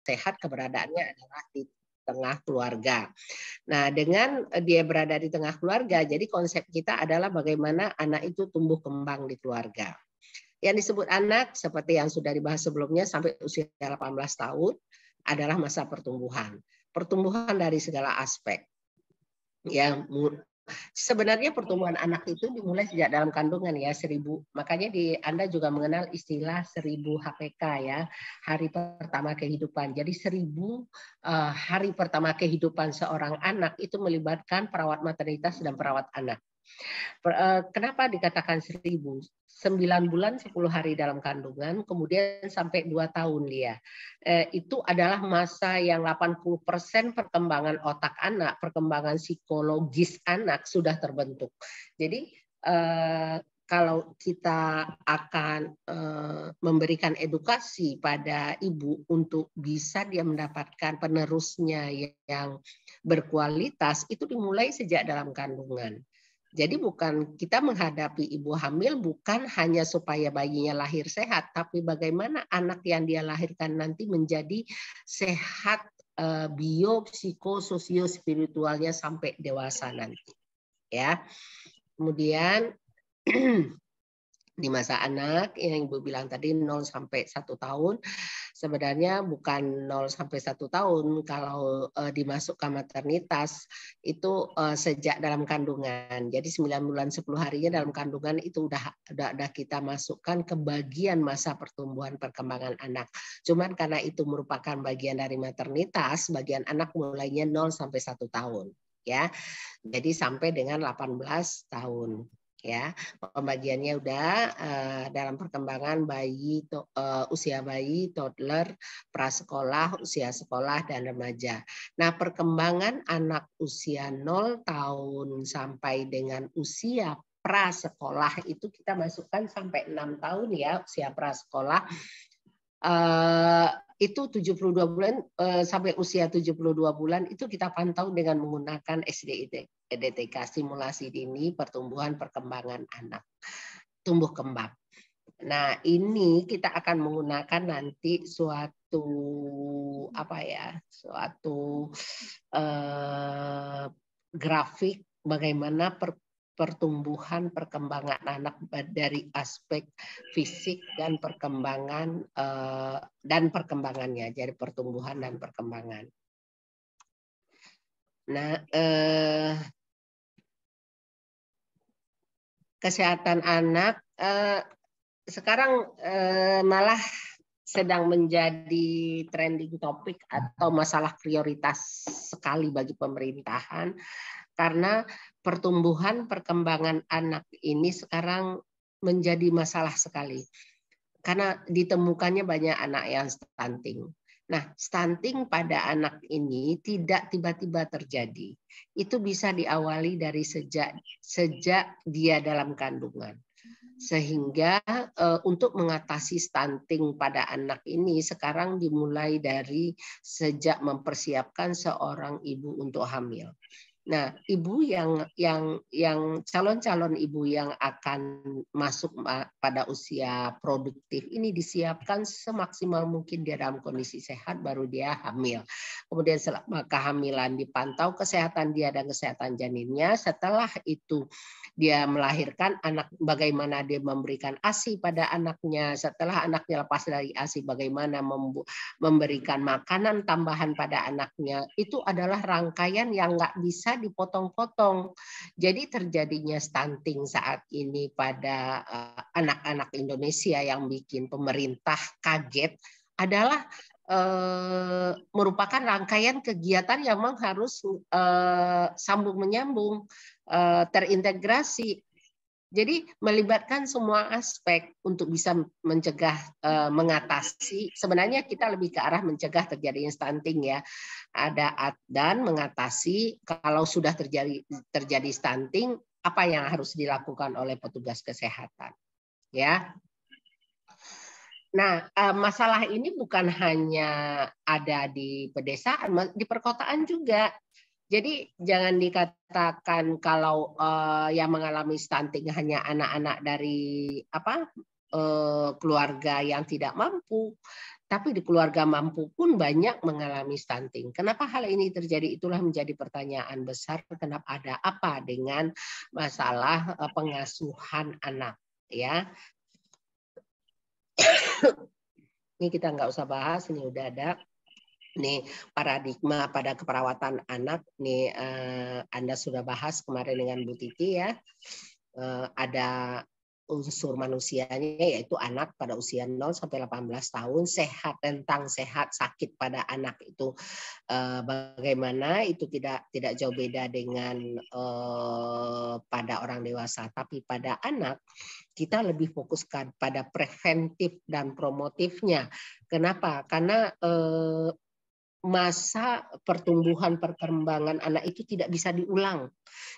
sehat keberadaannya adalah di tengah keluarga. Nah, dengan dia berada di tengah keluarga, jadi konsep kita adalah bagaimana anak itu tumbuh kembang di keluarga. Yang disebut anak, seperti yang sudah dibahas sebelumnya, sampai usia 18 tahun adalah masa pertumbuhan. Pertumbuhan dari segala aspek. Ya, sebenarnya pertumbuhan anak itu dimulai sejak dalam kandungan ya, 1000. Makanya Anda juga mengenal istilah 1000 HPK ya, hari pertama kehidupan. Jadi 1000 hari pertama kehidupan seorang anak itu melibatkan perawat maternitas dan perawat anak. Kenapa dikatakan 1000? 9 bulan 10 hari dalam kandungan, kemudian sampai 2 tahun dia. Itu adalah masa yang 80% perkembangan otak anak, perkembangan psikologis anak sudah terbentuk. Jadi kalau kita akan memberikan edukasi pada ibu untuk bisa dia mendapatkan penerusnya yang berkualitas, itu dimulai sejak dalam kandungan. Jadi bukan kita menghadapi ibu hamil bukan hanya supaya bayinya lahir sehat, tapi bagaimana anak yang dia lahirkan nanti menjadi sehat bio, psiko, sosio, spiritualnya sampai dewasa nanti. Ya. Kemudian di masa anak yang Ibu bilang tadi 0 sampai 1 tahun, sebenarnya bukan 0 sampai 1 tahun kalau dimasukkan maternitas itu sejak dalam kandungan. Jadi 9 bulan 10 harinya dalam kandungan itu udah kita masukkan ke bagian masa pertumbuhan perkembangan anak. Cuman karena itu merupakan bagian dari maternitas, bagian anak mulainya 0 sampai 1 tahun ya. Jadi sampai dengan 18 tahun. Ya, pembagiannya udah dalam perkembangan bayi, usia bayi, toddler, prasekolah, usia sekolah dan remaja. Nah, perkembangan anak usia 0 tahun sampai dengan usia prasekolah itu kita masukkan sampai 6 tahun ya, usia prasekolah. Itu 72 bulan sampai usia 72 bulan itu kita pantau dengan menggunakan SDTK, simulasi dini pertumbuhan perkembangan anak, tumbuh kembang. Nah, ini kita akan menggunakan nanti suatu grafik bagaimana pertumbuhan perkembangan anak dari aspek fisik dan perkembangannya, jadi pertumbuhan dan perkembangan. Nah, kesehatan anak sekarang malah sedang menjadi trending topik atau masalah prioritas sekali bagi pemerintahan. Karena pertumbuhan perkembangan anak ini sekarang menjadi masalah sekali. Karena ditemukannya banyak anak yang stunting. Nah, stunting pada anak ini tidak tiba-tiba terjadi. Itu bisa diawali dari sejak dia dalam kandungan. Sehingga untuk mengatasi stunting pada anak ini sekarang dimulai dari sejak mempersiapkan seorang ibu untuk hamil. Nah, ibu yang calon-calon ibu yang akan masuk pada usia produktif ini disiapkan semaksimal mungkin dia dalam kondisi sehat baru dia hamil. Kemudian selama kehamilan dipantau kesehatan dia dan kesehatan janinnya. Setelah itu dia melahirkan anak, bagaimana dia memberikan ASI pada anaknya. Setelah anaknya lepas dari ASI, bagaimana memberikan makanan tambahan pada anaknya. Itu adalah rangkaian yang nggak bisa dipotong-potong. Jadi terjadinya stunting saat ini pada anak-anak Indonesia yang bikin pemerintah kaget adalah merupakan rangkaian kegiatan yang memang harus sambung menyambung, terintegrasi. Jadi melibatkan semua aspek untuk bisa mencegah, mengatasi. Sebenarnya kita lebih ke arah mencegah terjadinya stunting ya. Dan mengatasi kalau sudah terjadi stunting, apa yang harus dilakukan oleh petugas kesehatan. Ya. Nah, masalah ini bukan hanya ada di pedesaan, di perkotaan juga. Jadi jangan dikatakan kalau yang mengalami stunting hanya anak-anak dari keluarga yang tidak mampu. Tapi di keluarga mampu pun banyak mengalami stunting. Kenapa hal ini terjadi? Itulah menjadi pertanyaan besar. Kenapa, ada apa dengan masalah pengasuhan anak? Ya, ini kita nggak usah bahas. Ini udah ada. Nih paradigma pada keperawatan anak. Nih Anda sudah bahas kemarin dengan Bu Titi ya. Ada unsur manusianya yaitu anak pada usia 0 sampai 18 tahun, sehat, tentang sehat sakit pada anak itu bagaimana, itu tidak jauh beda dengan pada orang dewasa, tapi pada anak kita lebih fokuskan pada preventif dan promotifnya. Kenapa? Karena masa pertumbuhan perkembangan anak itu tidak bisa diulang.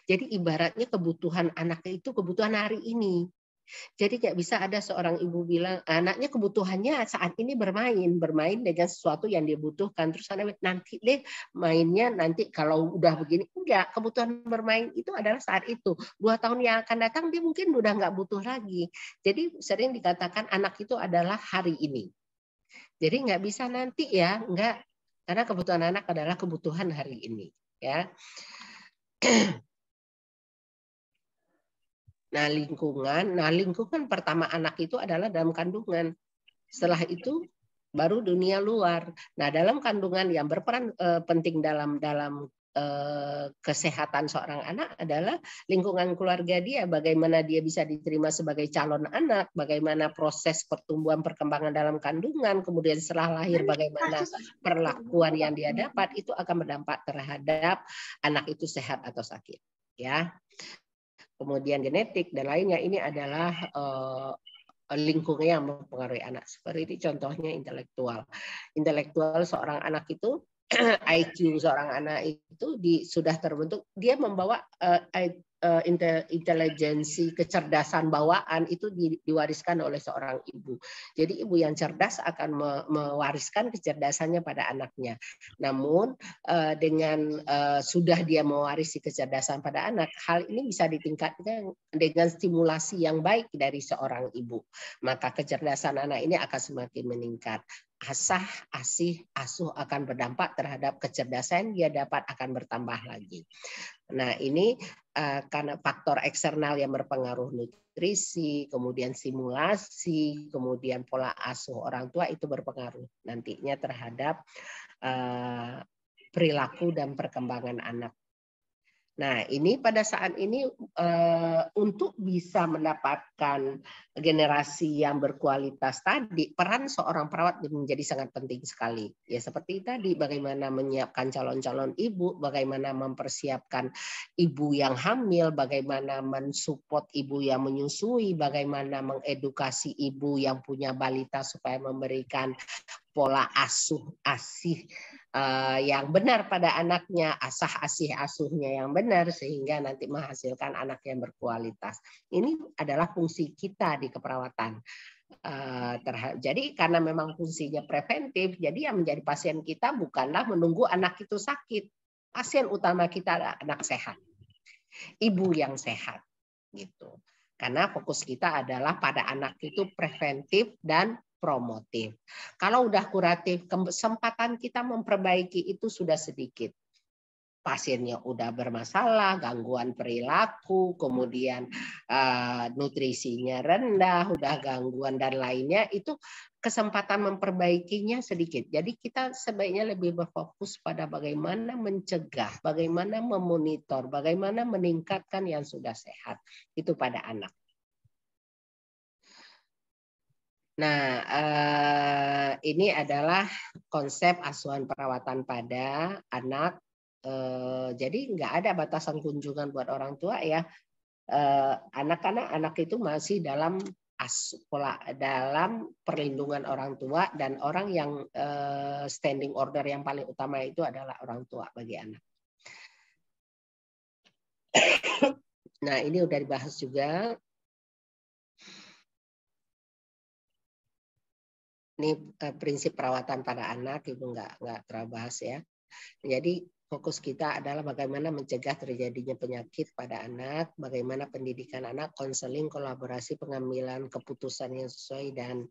Jadi ibaratnya kebutuhan anak itu kebutuhan hari ini. Jadi nggak bisa ada seorang ibu bilang anaknya kebutuhannya saat ini bermain dengan sesuatu yang dia butuhkan, terus nanti deh mainnya nanti kalau udah begini. Enggak, kebutuhan bermain itu adalah saat itu. 2 tahun yang akan datang dia mungkin udah nggak butuh lagi. Jadi sering dikatakan anak itu adalah hari ini. Jadi nggak bisa nanti ya, enggak, karena kebutuhan anak adalah kebutuhan hari ini ya. Nah lingkungan pertama anak itu adalah dalam kandungan. Setelah itu baru dunia luar. Nah dalam kandungan yang berperan penting dalam kesehatan seorang anak adalah lingkungan keluarga dia, bagaimana dia bisa diterima sebagai calon anak, bagaimana proses pertumbuhan perkembangan dalam kandungan, kemudian setelah lahir bagaimana perlakuan yang dia dapat, itu akan berdampak terhadap anak itu sehat atau sakit ya. Kemudian genetik dan lainnya, ini adalah lingkungan yang mempengaruhi anak. Seperti ini contohnya intelektual. Intelektual seorang anak itu IQ seorang anak itu sudah terbentuk, dia membawa intelijensi, kecerdasan bawaan itu diwariskan oleh seorang ibu. Jadi ibu yang cerdas akan mewariskan kecerdasannya pada anaknya. Namun dengan sudah dia mewarisi kecerdasan pada anak, hal ini bisa ditingkatkan dengan stimulasi yang baik dari seorang ibu. Maka kecerdasan anak ini akan semakin meningkat. Asah, asih, asuh akan berdampak terhadap kecerdasan dia dapat akan bertambah lagi. Nah ini karena faktor eksternal yang berpengaruh, nutrisi, kemudian simulasi, kemudian pola asuh orang tua itu berpengaruh nantinya terhadap perilaku dan perkembangan anak. Nah, ini pada saat ini untuk bisa mendapatkan generasi yang berkualitas tadi, peran seorang perawat menjadi sangat penting sekali. Ya seperti tadi, bagaimana menyiapkan calon-calon ibu, bagaimana mempersiapkan ibu yang hamil, bagaimana mensupport ibu yang menyusui, bagaimana mengedukasi ibu yang punya balita supaya memberikan pola asih yang benar pada anaknya, asah asih asuhnya yang benar sehingga nanti menghasilkan anak yang berkualitas. Ini adalah fungsi kita di keperawatan. Jadi karena memang fungsinya preventif, jadi yang menjadi pasien kita bukanlah menunggu anak itu sakit. Pasien utama kita adalah anak sehat, ibu yang sehat, gitu. Karena fokus kita adalah pada anak itu preventif dan promotif. Kalau udah kuratif, kesempatan kita memperbaiki itu sudah sedikit. Pasiennya udah bermasalah, gangguan perilaku, kemudian nutrisinya rendah, udah gangguan dan lainnya, itu kesempatan memperbaikinya sedikit. Jadi kita sebaiknya lebih berfokus pada bagaimana mencegah, bagaimana memonitor, bagaimana meningkatkan yang sudah sehat itu pada anak. Nah, ini adalah konsep asuhan perawatan pada anak. Jadi nggak ada batasan kunjungan buat orang tua ya. Anak-anak itu masih dalam dalam perlindungan orang tua, dan orang yang standing order yang paling utama itu adalah orang tua bagi anak. Nah, ini udah dibahas juga. Ini prinsip perawatan pada anak, Ibu nggak terbahas ya. Jadi fokus kita adalah bagaimana mencegah terjadinya penyakit pada anak, bagaimana pendidikan anak, konseling, kolaborasi, pengambilan keputusan yang sesuai dan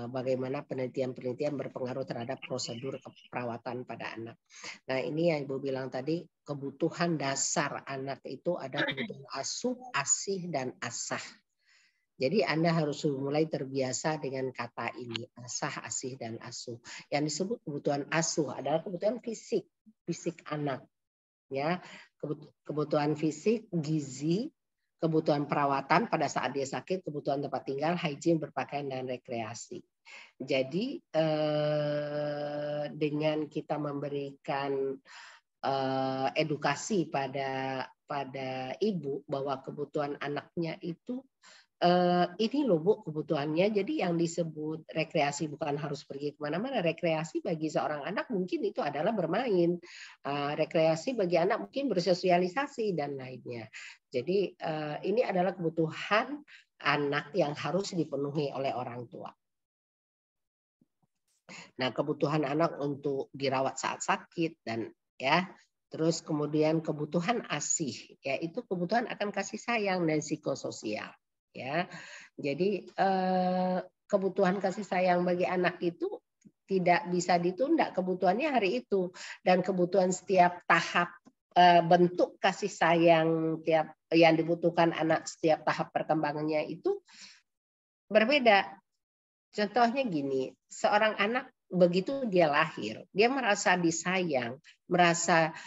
bagaimana penelitian-penelitian berpengaruh terhadap prosedur perawatan pada anak. Nah, ini yang Ibu bilang tadi, kebutuhan dasar anak itu ada kebutuhan asuh, asih, dan asah. Jadi Anda harus mulai terbiasa dengan kata ini, asah, asih, dan asuh. Yang disebut kebutuhan asuh adalah kebutuhan fisik, fisik anak. Ya, kebutuhan fisik, gizi, kebutuhan perawatan pada saat dia sakit, kebutuhan tempat tinggal, hygiene, berpakaian, dan rekreasi. Jadi dengan kita memberikan edukasi pada ibu bahwa kebutuhan anaknya itu ini loh Bu kebutuhannya. Jadi yang disebut rekreasi bukan harus pergi kemana-mana. Rekreasi bagi seorang anak mungkin itu adalah bermain. Rekreasi bagi anak mungkin bersosialisasi dan lainnya. Jadi ini adalah kebutuhan anak yang harus dipenuhi oleh orang tua. Nah, kebutuhan anak untuk dirawat saat sakit dan ya, terus kemudian kebutuhan asih, yaitu kebutuhan akan kasih sayang dan psikososial. Ya, jadi kebutuhan kasih sayang bagi anak itu tidak bisa ditunda, kebutuhannya hari itu, dan kebutuhan setiap tahap bentuk kasih sayang tiap yang dibutuhkan anak setiap tahap perkembangannya itu berbeda. Contohnya gini, seorang anak begitu dia lahir, dia merasa disayang, merasa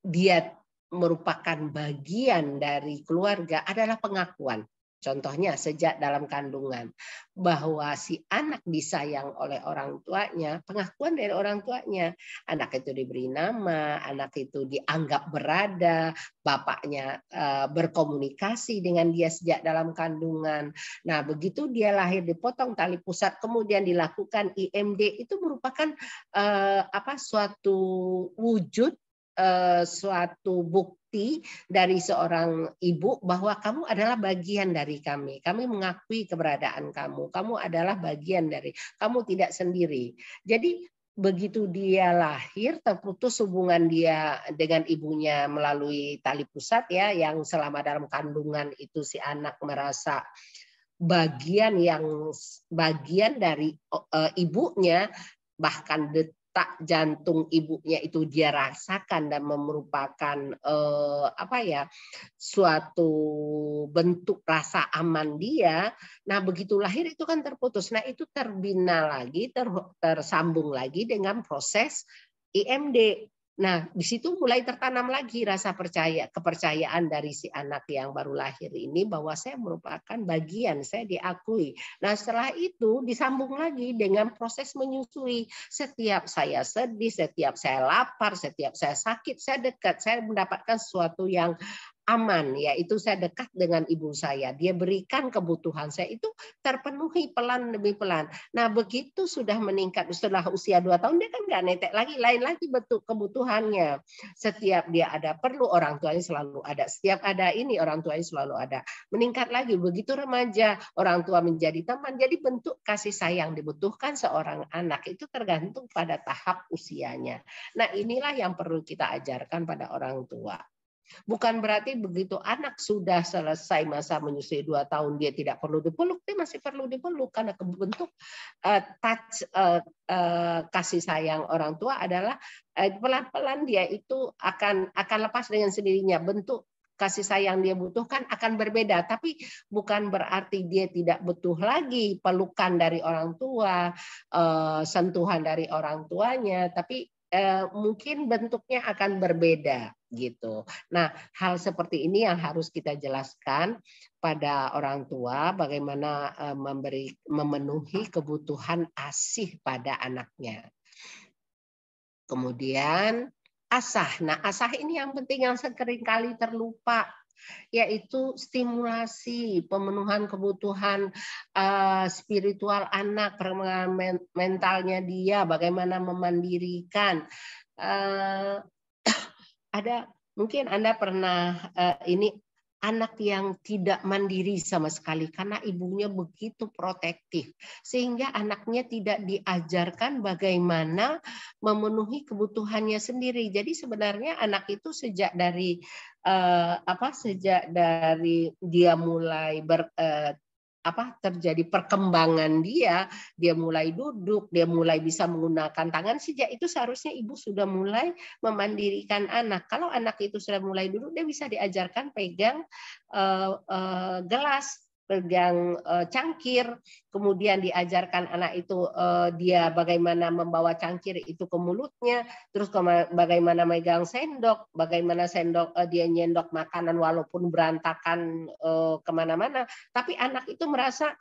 dia merupakan bagian dari keluarga adalah pengakuan. Contohnya sejak dalam kandungan bahwa si anak disayang oleh orang tuanya, pengakuan dari orang tuanya. Anak itu diberi nama, anak itu dianggap berada, bapaknya berkomunikasi dengan dia sejak dalam kandungan. Nah, begitu dia lahir dipotong tali pusat kemudian dilakukan IMD itu merupakan suatu wujud suatu bukti dari seorang ibu bahwa kamu adalah bagian dari kami. Kami mengakui keberadaan kamu. Kamu adalah bagian dari, kamu tidak sendiri. Jadi begitu dia lahir terputus hubungan dia dengan ibunya melalui tali pusat ya, yang selama dalam kandungan itu si anak merasa bagian dari ibunya, bahkan detak jantung ibunya itu dia rasakan dan merupakan suatu bentuk rasa aman dia. Nah, begitu lahir itu kan terputus. Nah, itu terbina lagi, tersambung lagi dengan proses IMD. Nah, di situ mulai tertanam lagi rasa kepercayaan dari si anak yang baru lahir ini bahwa saya merupakan bagian, saya diakui. Nah, setelah itu disambung lagi dengan proses menyusui. Setiap saya sedih, setiap saya lapar, setiap saya sakit, saya dekat, saya mendapatkan sesuatu yang aman, yaitu saya dekat dengan ibu saya. Dia berikan kebutuhan saya itu terpenuhi pelan demi pelan. Nah, begitu sudah meningkat setelah usia 2 tahun dia kan nggak netek lagi, lain lagi bentuk kebutuhannya. Setiap dia ada perlu orang tuanya selalu ada. Setiap ada ini orang tuanya selalu ada. Meningkat lagi begitu remaja orang tua menjadi teman. Jadi bentuk kasih sayang dibutuhkan seorang anak itu tergantung pada tahap usianya. Nah, inilah yang perlu kita ajarkan pada orang tua. Bukan berarti begitu anak sudah selesai masa menyusui 2 tahun dia tidak perlu dipeluk, dia masih perlu dipeluk karena bentuk touch kasih sayang orang tua adalah pelan-pelan dia itu akan lepas dengan sendirinya. Bentuk kasih sayang dia butuhkan akan berbeda, tapi bukan berarti dia tidak butuh lagi pelukan dari orang tua, sentuhan dari orang tuanya, tapi mungkin bentuknya akan berbeda gitu. Nah, hal seperti ini yang harus kita jelaskan pada orang tua bagaimana memenuhi kebutuhan asih pada anaknya. Kemudian asah. Nah, asah ini yang penting yang seringkali terlupa, yaitu stimulasi, pemenuhan kebutuhan spiritual anak, perkembangan mentalnya dia, bagaimana memandirikan. Ada mungkin Anda pernah ini anak yang tidak mandiri sama sekali karena ibunya begitu protektif sehingga anaknya tidak diajarkan bagaimana memenuhi kebutuhannya sendiri. Jadi sebenarnya anak itu sejak dari dia mulai terjadi perkembangan dia mulai duduk, dia mulai bisa menggunakan tangan, sejak itu seharusnya ibu sudah mulai memandirikan anak. Kalau anak itu sudah mulai duduk, dia bisa diajarkan pegang gelas, pegang cangkir, kemudian diajarkan anak itu dia bagaimana membawa cangkir itu ke mulutnya, terus bagaimana megang sendok, bagaimana sendok dia nyendok makanan walaupun berantakan kemana-mana, tapi anak itu merasa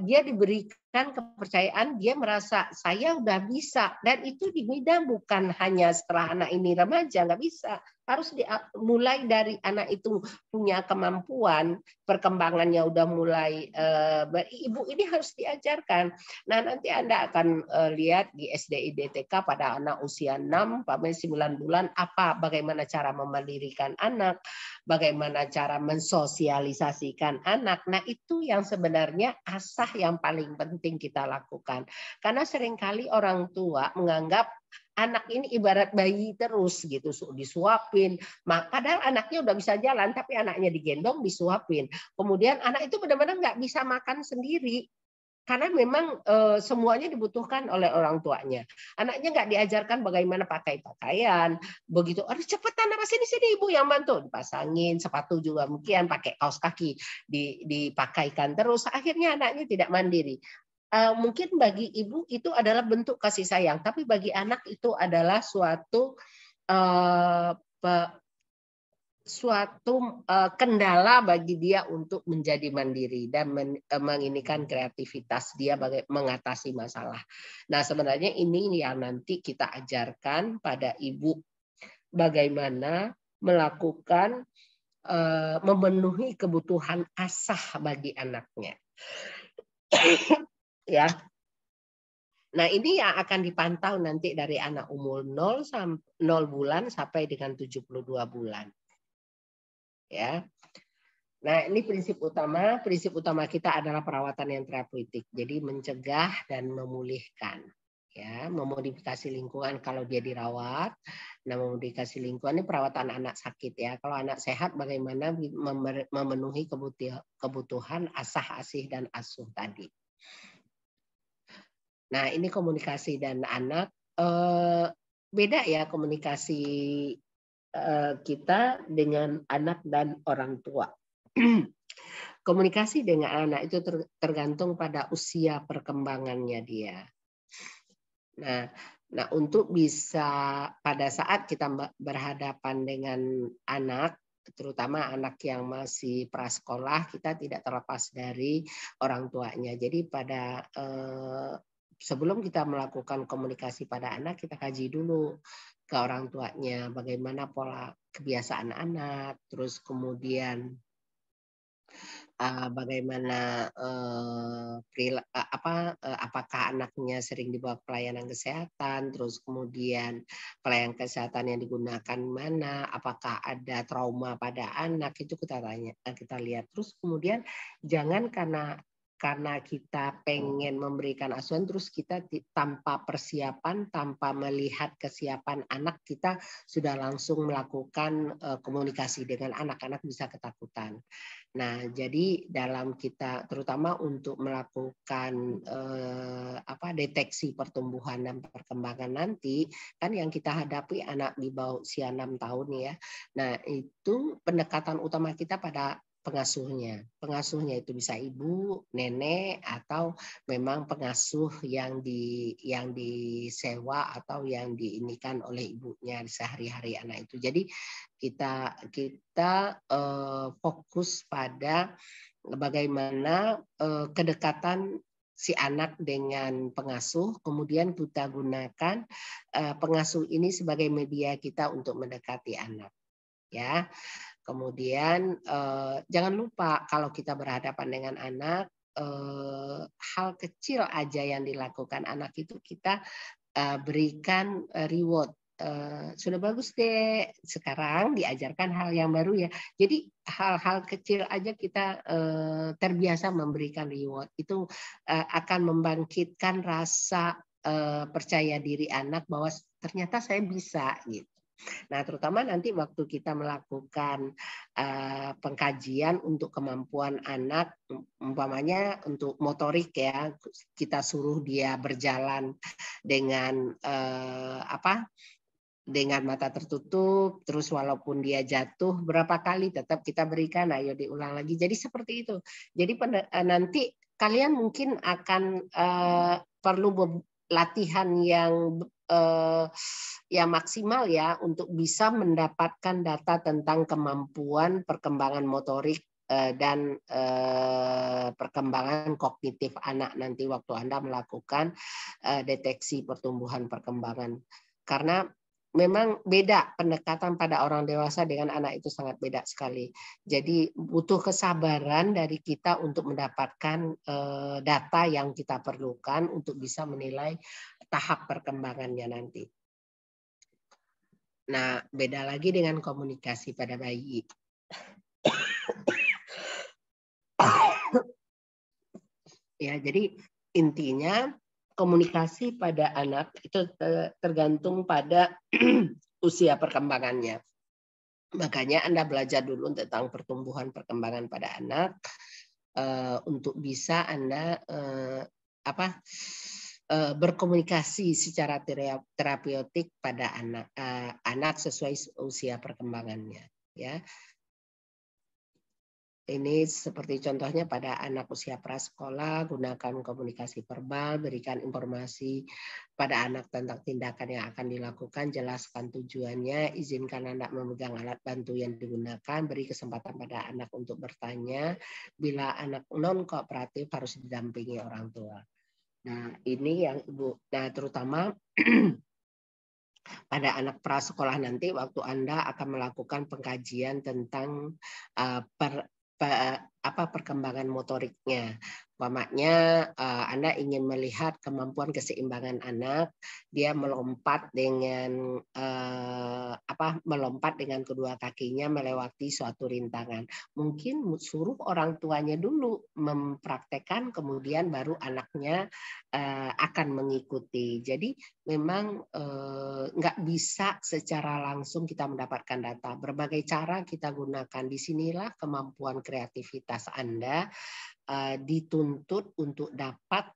dia diberikan kepercayaan, dia merasa saya udah bisa, dan itu dimida bukan hanya setelah anak ini remaja, nggak bisa. Harus mulai dari anak itu punya kemampuan, perkembangannya udah mulai, ibu ini harus diajarkan. Nah, nanti Anda akan lihat di SDID TK pada anak usia 6 sampai 9 bulan bagaimana cara memandirikan anak, bagaimana cara mensosialisasikan anak. Nah, itu yang sebenarnya asah yang paling penting kita lakukan. Karena seringkali orang tua menganggap anak ini ibarat bayi terus gitu, disuapin. Padahal anaknya udah bisa jalan, tapi anaknya digendong, disuapin. Kemudian anak itu benar-benar nggak bisa makan sendiri. Karena memang semuanya dibutuhkan oleh orang tuanya. Anaknya nggak diajarkan bagaimana pakai pakaian. Begitu, harus cepetan, apa sini ibu yang bantu. Dipasangin, sepatu juga mungkin, pakai kaos kaki, dipakaikan terus. Akhirnya anaknya tidak mandiri. Mungkin bagi ibu itu adalah bentuk kasih sayang, tapi bagi anak itu adalah suatu kendala bagi dia untuk menjadi mandiri dan menginikan kreativitas dia mengatasi masalah. Nah, sebenarnya ini yang nanti kita ajarkan pada ibu bagaimana melakukan memenuhi kebutuhan asah bagi anaknya. Ya. Nah, ini yang akan dipantau nanti dari anak umur 0 bulan sampai dengan 72 bulan. Ya. Nah, ini prinsip utama kita adalah perawatan yang terapeutik. Jadi mencegah dan memulihkan. Ya, memodifikasi lingkungan kalau dia dirawat. Nah, memodifikasi lingkungan ini perawatan anak sakit ya. Kalau anak sehat bagaimana memenuhi kebutuhan asah, asih dan asuh tadi. Nah, ini komunikasi dan anak. Beda ya komunikasi kita dengan anak dan orang tua. Komunikasi dengan anak itu tergantung pada usia perkembangannya dia. Nah, untuk bisa pada saat kita berhadapan dengan anak, terutama anak yang masih prasekolah, kita tidak terlepas dari orang tuanya. Jadi sebelum kita melakukan komunikasi pada anak, kita kaji dulu ke orang tuanya bagaimana pola kebiasaan anak, terus kemudian bagaimana apakah anaknya sering dibawa ke pelayanan kesehatan, terus kemudian pelayanan kesehatan yang digunakan mana, apakah ada trauma pada anak, itu kita lihat. Terus kemudian jangan karena kita pengen memberikan asuhan terus kita tanpa persiapan, tanpa melihat kesiapan anak, kita sudah langsung melakukan komunikasi dengan anak-anak bisa ketakutan. Nah, jadi dalam kita terutama untuk melakukan deteksi pertumbuhan dan perkembangan nanti, kan yang kita hadapi anak di bawah usia 6 tahun ya. Nah, itu pendekatan utama kita pada pengasuhnya. Pengasuhnya itu bisa ibu, nenek, atau memang pengasuh yang disewa atau yang diinikan oleh ibunya sehari-hari anak itu. Jadi kita fokus pada bagaimana kedekatan si anak dengan pengasuh, kemudian kita gunakan pengasuh ini sebagai media kita untuk mendekati anak. Ya. Kemudian jangan lupa kalau kita berhadapan dengan anak, hal kecil aja yang dilakukan anak itu kita berikan reward. Sudah bagus deh, sekarang diajarkan hal yang baru ya. Jadi hal-hal kecil aja kita terbiasa memberikan reward. Itu akan membangkitkan rasa percaya diri anak bahwa ternyata saya bisa gitu. Nah, terutama nanti waktu kita melakukan pengkajian untuk kemampuan anak, umpamanya untuk motorik ya, kita suruh dia berjalan dengan dengan mata tertutup, terus walaupun dia jatuh berapa kali tetap kita berikan, ayo diulang lagi. Jadi seperti itu. Jadi nanti kalian mungkin akan perlu latihan yang maksimal ya untuk bisa mendapatkan data tentang kemampuan perkembangan motorik dan perkembangan kognitif anak nanti waktu Anda melakukan deteksi pertumbuhan perkembangan. Karena memang beda pendekatan pada orang dewasa dengan anak itu sangat beda sekali. Jadi butuh kesabaran dari kita untuk mendapatkan data yang kita perlukan untuk bisa menilai tahap perkembangannya nanti. Nah, beda lagi dengan komunikasi pada bayi. Ya, jadi intinya komunikasi pada anak itu tergantung pada usia perkembangannya. Makanya Anda belajar dulu tentang pertumbuhan perkembangan pada anak untuk bisa Anda berkomunikasi secara terapeutik pada anak sesuai usia perkembangannya. Ya. Ini seperti contohnya pada anak usia prasekolah, gunakan komunikasi verbal, berikan informasi pada anak tentang tindakan yang akan dilakukan, jelaskan tujuannya, izinkan anak memegang alat bantu yang digunakan, beri kesempatan pada anak untuk bertanya, bila anak non-kooperatif harus didampingi orang tua. Nah, ini yang Ibu, nah terutama pada anak prasekolah nanti waktu Anda akan melakukan pengkajian tentang perkembangan motoriknya. Umpamanya Anda ingin melihat kemampuan keseimbangan anak, dia melompat dengan melompat dengan kedua kakinya melewati suatu rintangan. Mungkin suruh orang tuanya dulu mempraktekkan, kemudian baru anaknya akan mengikuti. Jadi memang nggak bisa secara langsung kita mendapatkan data. Berbagai cara kita gunakan. Disinilah kemampuan kreativitas Anda dituntut untuk dapat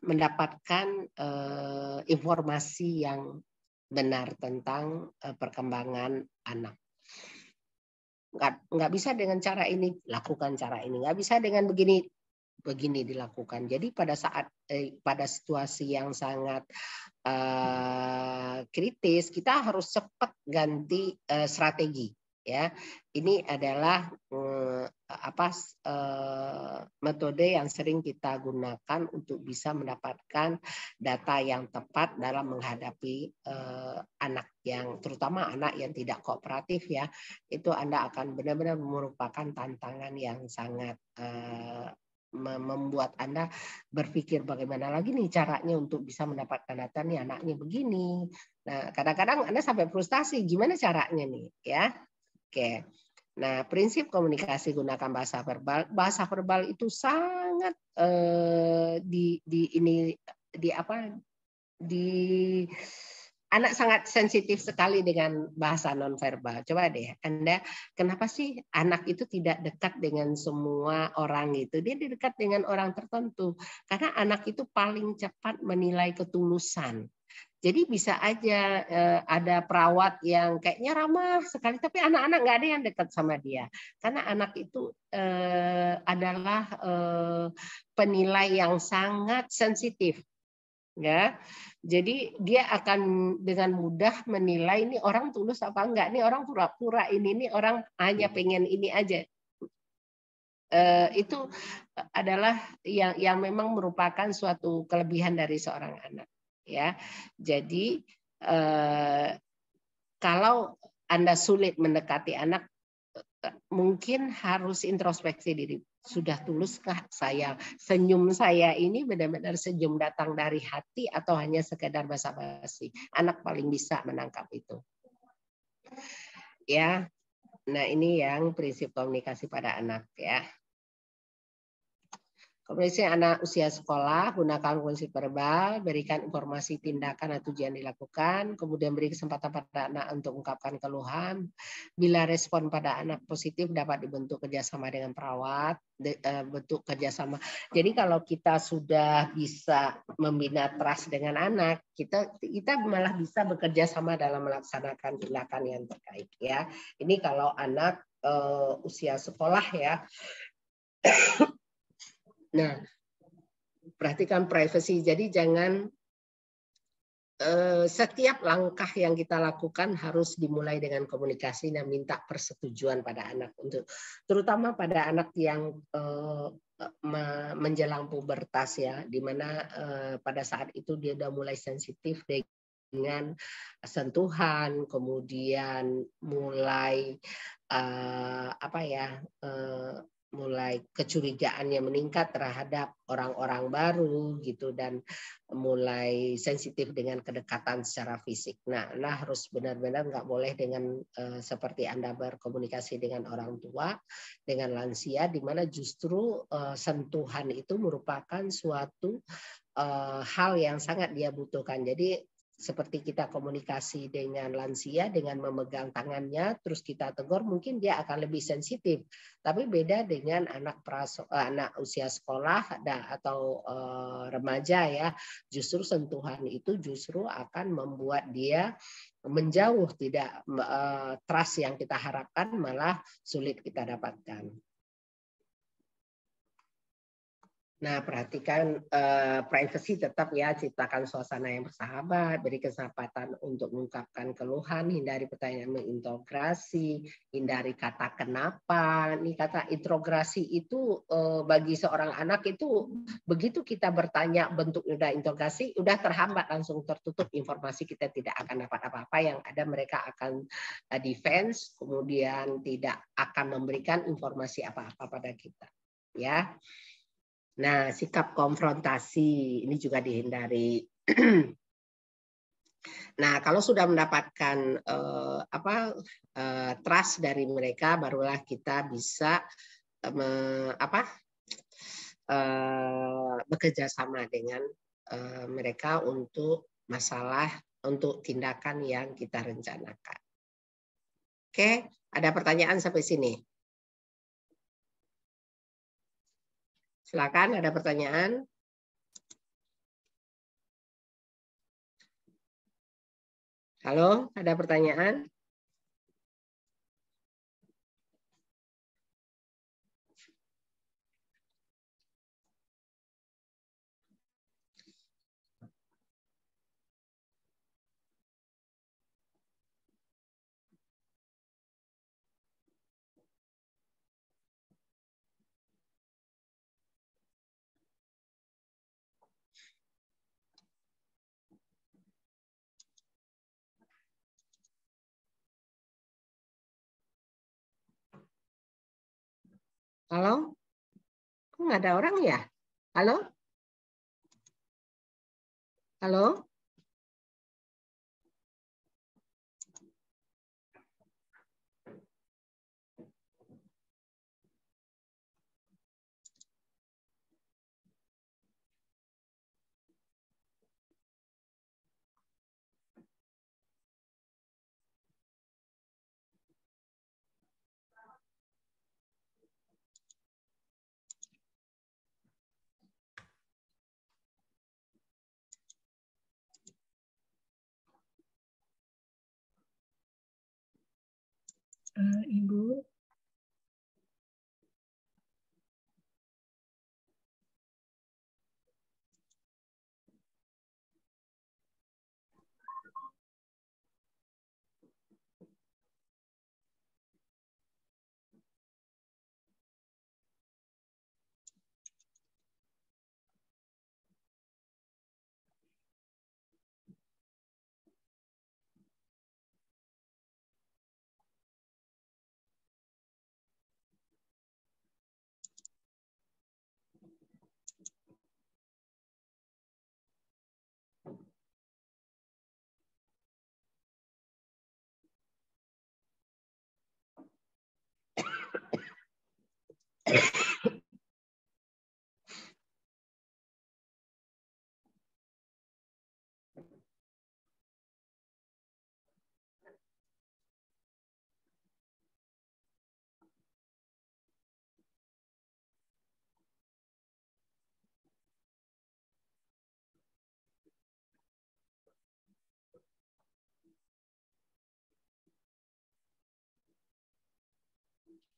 mendapatkan informasi yang benar tentang perkembangan anak. Nggak bisa dengan cara ini, lakukan cara ini. Nggak bisa dengan begini dilakukan. Jadi pada saat pada situasi yang sangat kritis, kita harus cepat ganti strategi. Ya, ini adalah metode yang sering kita gunakan untuk bisa mendapatkan data yang tepat dalam menghadapi anak yang, terutama anak yang tidak kooperatif ya, itu Anda akan benar-benar merupakan tantangan yang sangat membuat Anda berpikir bagaimana lagi nih caranya untuk bisa mendapatkan data nih anaknya begini. Nah, kadang-kadang Anda sampai frustasi, gimana caranya nih ya? Oke. Nah, prinsip komunikasi gunakan bahasa verbal. Bahasa verbal itu sangat anak sangat sensitif sekali dengan bahasa nonverbal. Coba deh, Anda kenapa sih anak itu tidak dekat dengan semua orang gitu? Dia dekat dengan orang tertentu. Karena anak itu paling cepat menilai ketulusan. Jadi bisa aja ada perawat yang kayaknya ramah sekali, tapi anak-anak nggak ada yang dekat sama dia. Karena anak itu adalah penilai yang sangat sensitif. Ya, jadi dia akan dengan mudah menilai ini orang tulus apa enggak, ini orang pura-pura, ini orang hanya pengen ini aja. Itu adalah yang memang merupakan suatu kelebihan dari seorang anak. Ya, jadi kalau Anda sulit mendekati anak, mungkin harus introspeksi diri. Sudah tuluskah saya? Senyum saya ini benar-benar senyum datang dari hati atau hanya sekedar basa-basi? Anak paling bisa menangkap itu. Ya, nah ini yang prinsip komunikasi pada anak ya. Komunikasi anak usia sekolah, gunakan komunikasi verbal, berikan informasi tindakan atau tujuan dilakukan, kemudian beri kesempatan pada anak untuk mengungkapkan keluhan. Bila respon pada anak positif dapat dibentuk kerjasama dengan perawat, bentuk kerjasama. Jadi kalau kita sudah bisa membina trust dengan anak, kita malah bisa bekerja sama dalam melaksanakan tindakan yang terkait ya. Ini kalau anak usia sekolah ya. Nah, perhatikan privasi. Jadi jangan setiap langkah yang kita lakukan harus dimulai dengan komunikasi dan minta persetujuan pada anak, untuk terutama pada anak yang menjelang pubertas ya, di mana pada saat itu dia udah mulai sensitif dengan sentuhan, kemudian mulai mulai kecurigaannya meningkat terhadap orang-orang baru gitu, dan mulai sensitif dengan kedekatan secara fisik. Nah, harus benar-benar nggak boleh dengan seperti Anda berkomunikasi dengan orang tua, dengan lansia, di mana justru sentuhan itu merupakan suatu hal yang sangat dia butuhkan. Jadi seperti kita komunikasi dengan lansia dengan memegang tangannya terus kita tegur, mungkin dia akan lebih sensitif. Tapi beda dengan anak usia sekolah atau remaja ya, justru sentuhan itu justru akan membuat dia menjauh, tidak trust yang kita harapkan malah sulit kita dapatkan. Nah, perhatikan privasi tetap ya, ciptakan suasana yang bersahabat, beri kesempatan untuk mengungkapkan keluhan, hindari pertanyaan menginterogasi, hindari kata kenapa. Nih kata interogasi itu bagi seorang anak itu begitu kita bertanya bentuk udah interogasi, udah terhambat, langsung tertutup informasi, kita tidak akan dapat apa-apa, yang ada mereka akan defense, kemudian tidak akan memberikan informasi apa-apa pada kita. Ya. Nah, sikap konfrontasi ini juga dihindari. Nah, kalau sudah mendapatkan trust dari mereka, barulah kita bisa bekerja sama dengan mereka untuk untuk tindakan yang kita rencanakan. Oke, ada pertanyaan sampai sini? Silakan, ada pertanyaan? Halo, ada pertanyaan? Halo? Kok nggak ada orang ya? Halo? Halo? Ibu.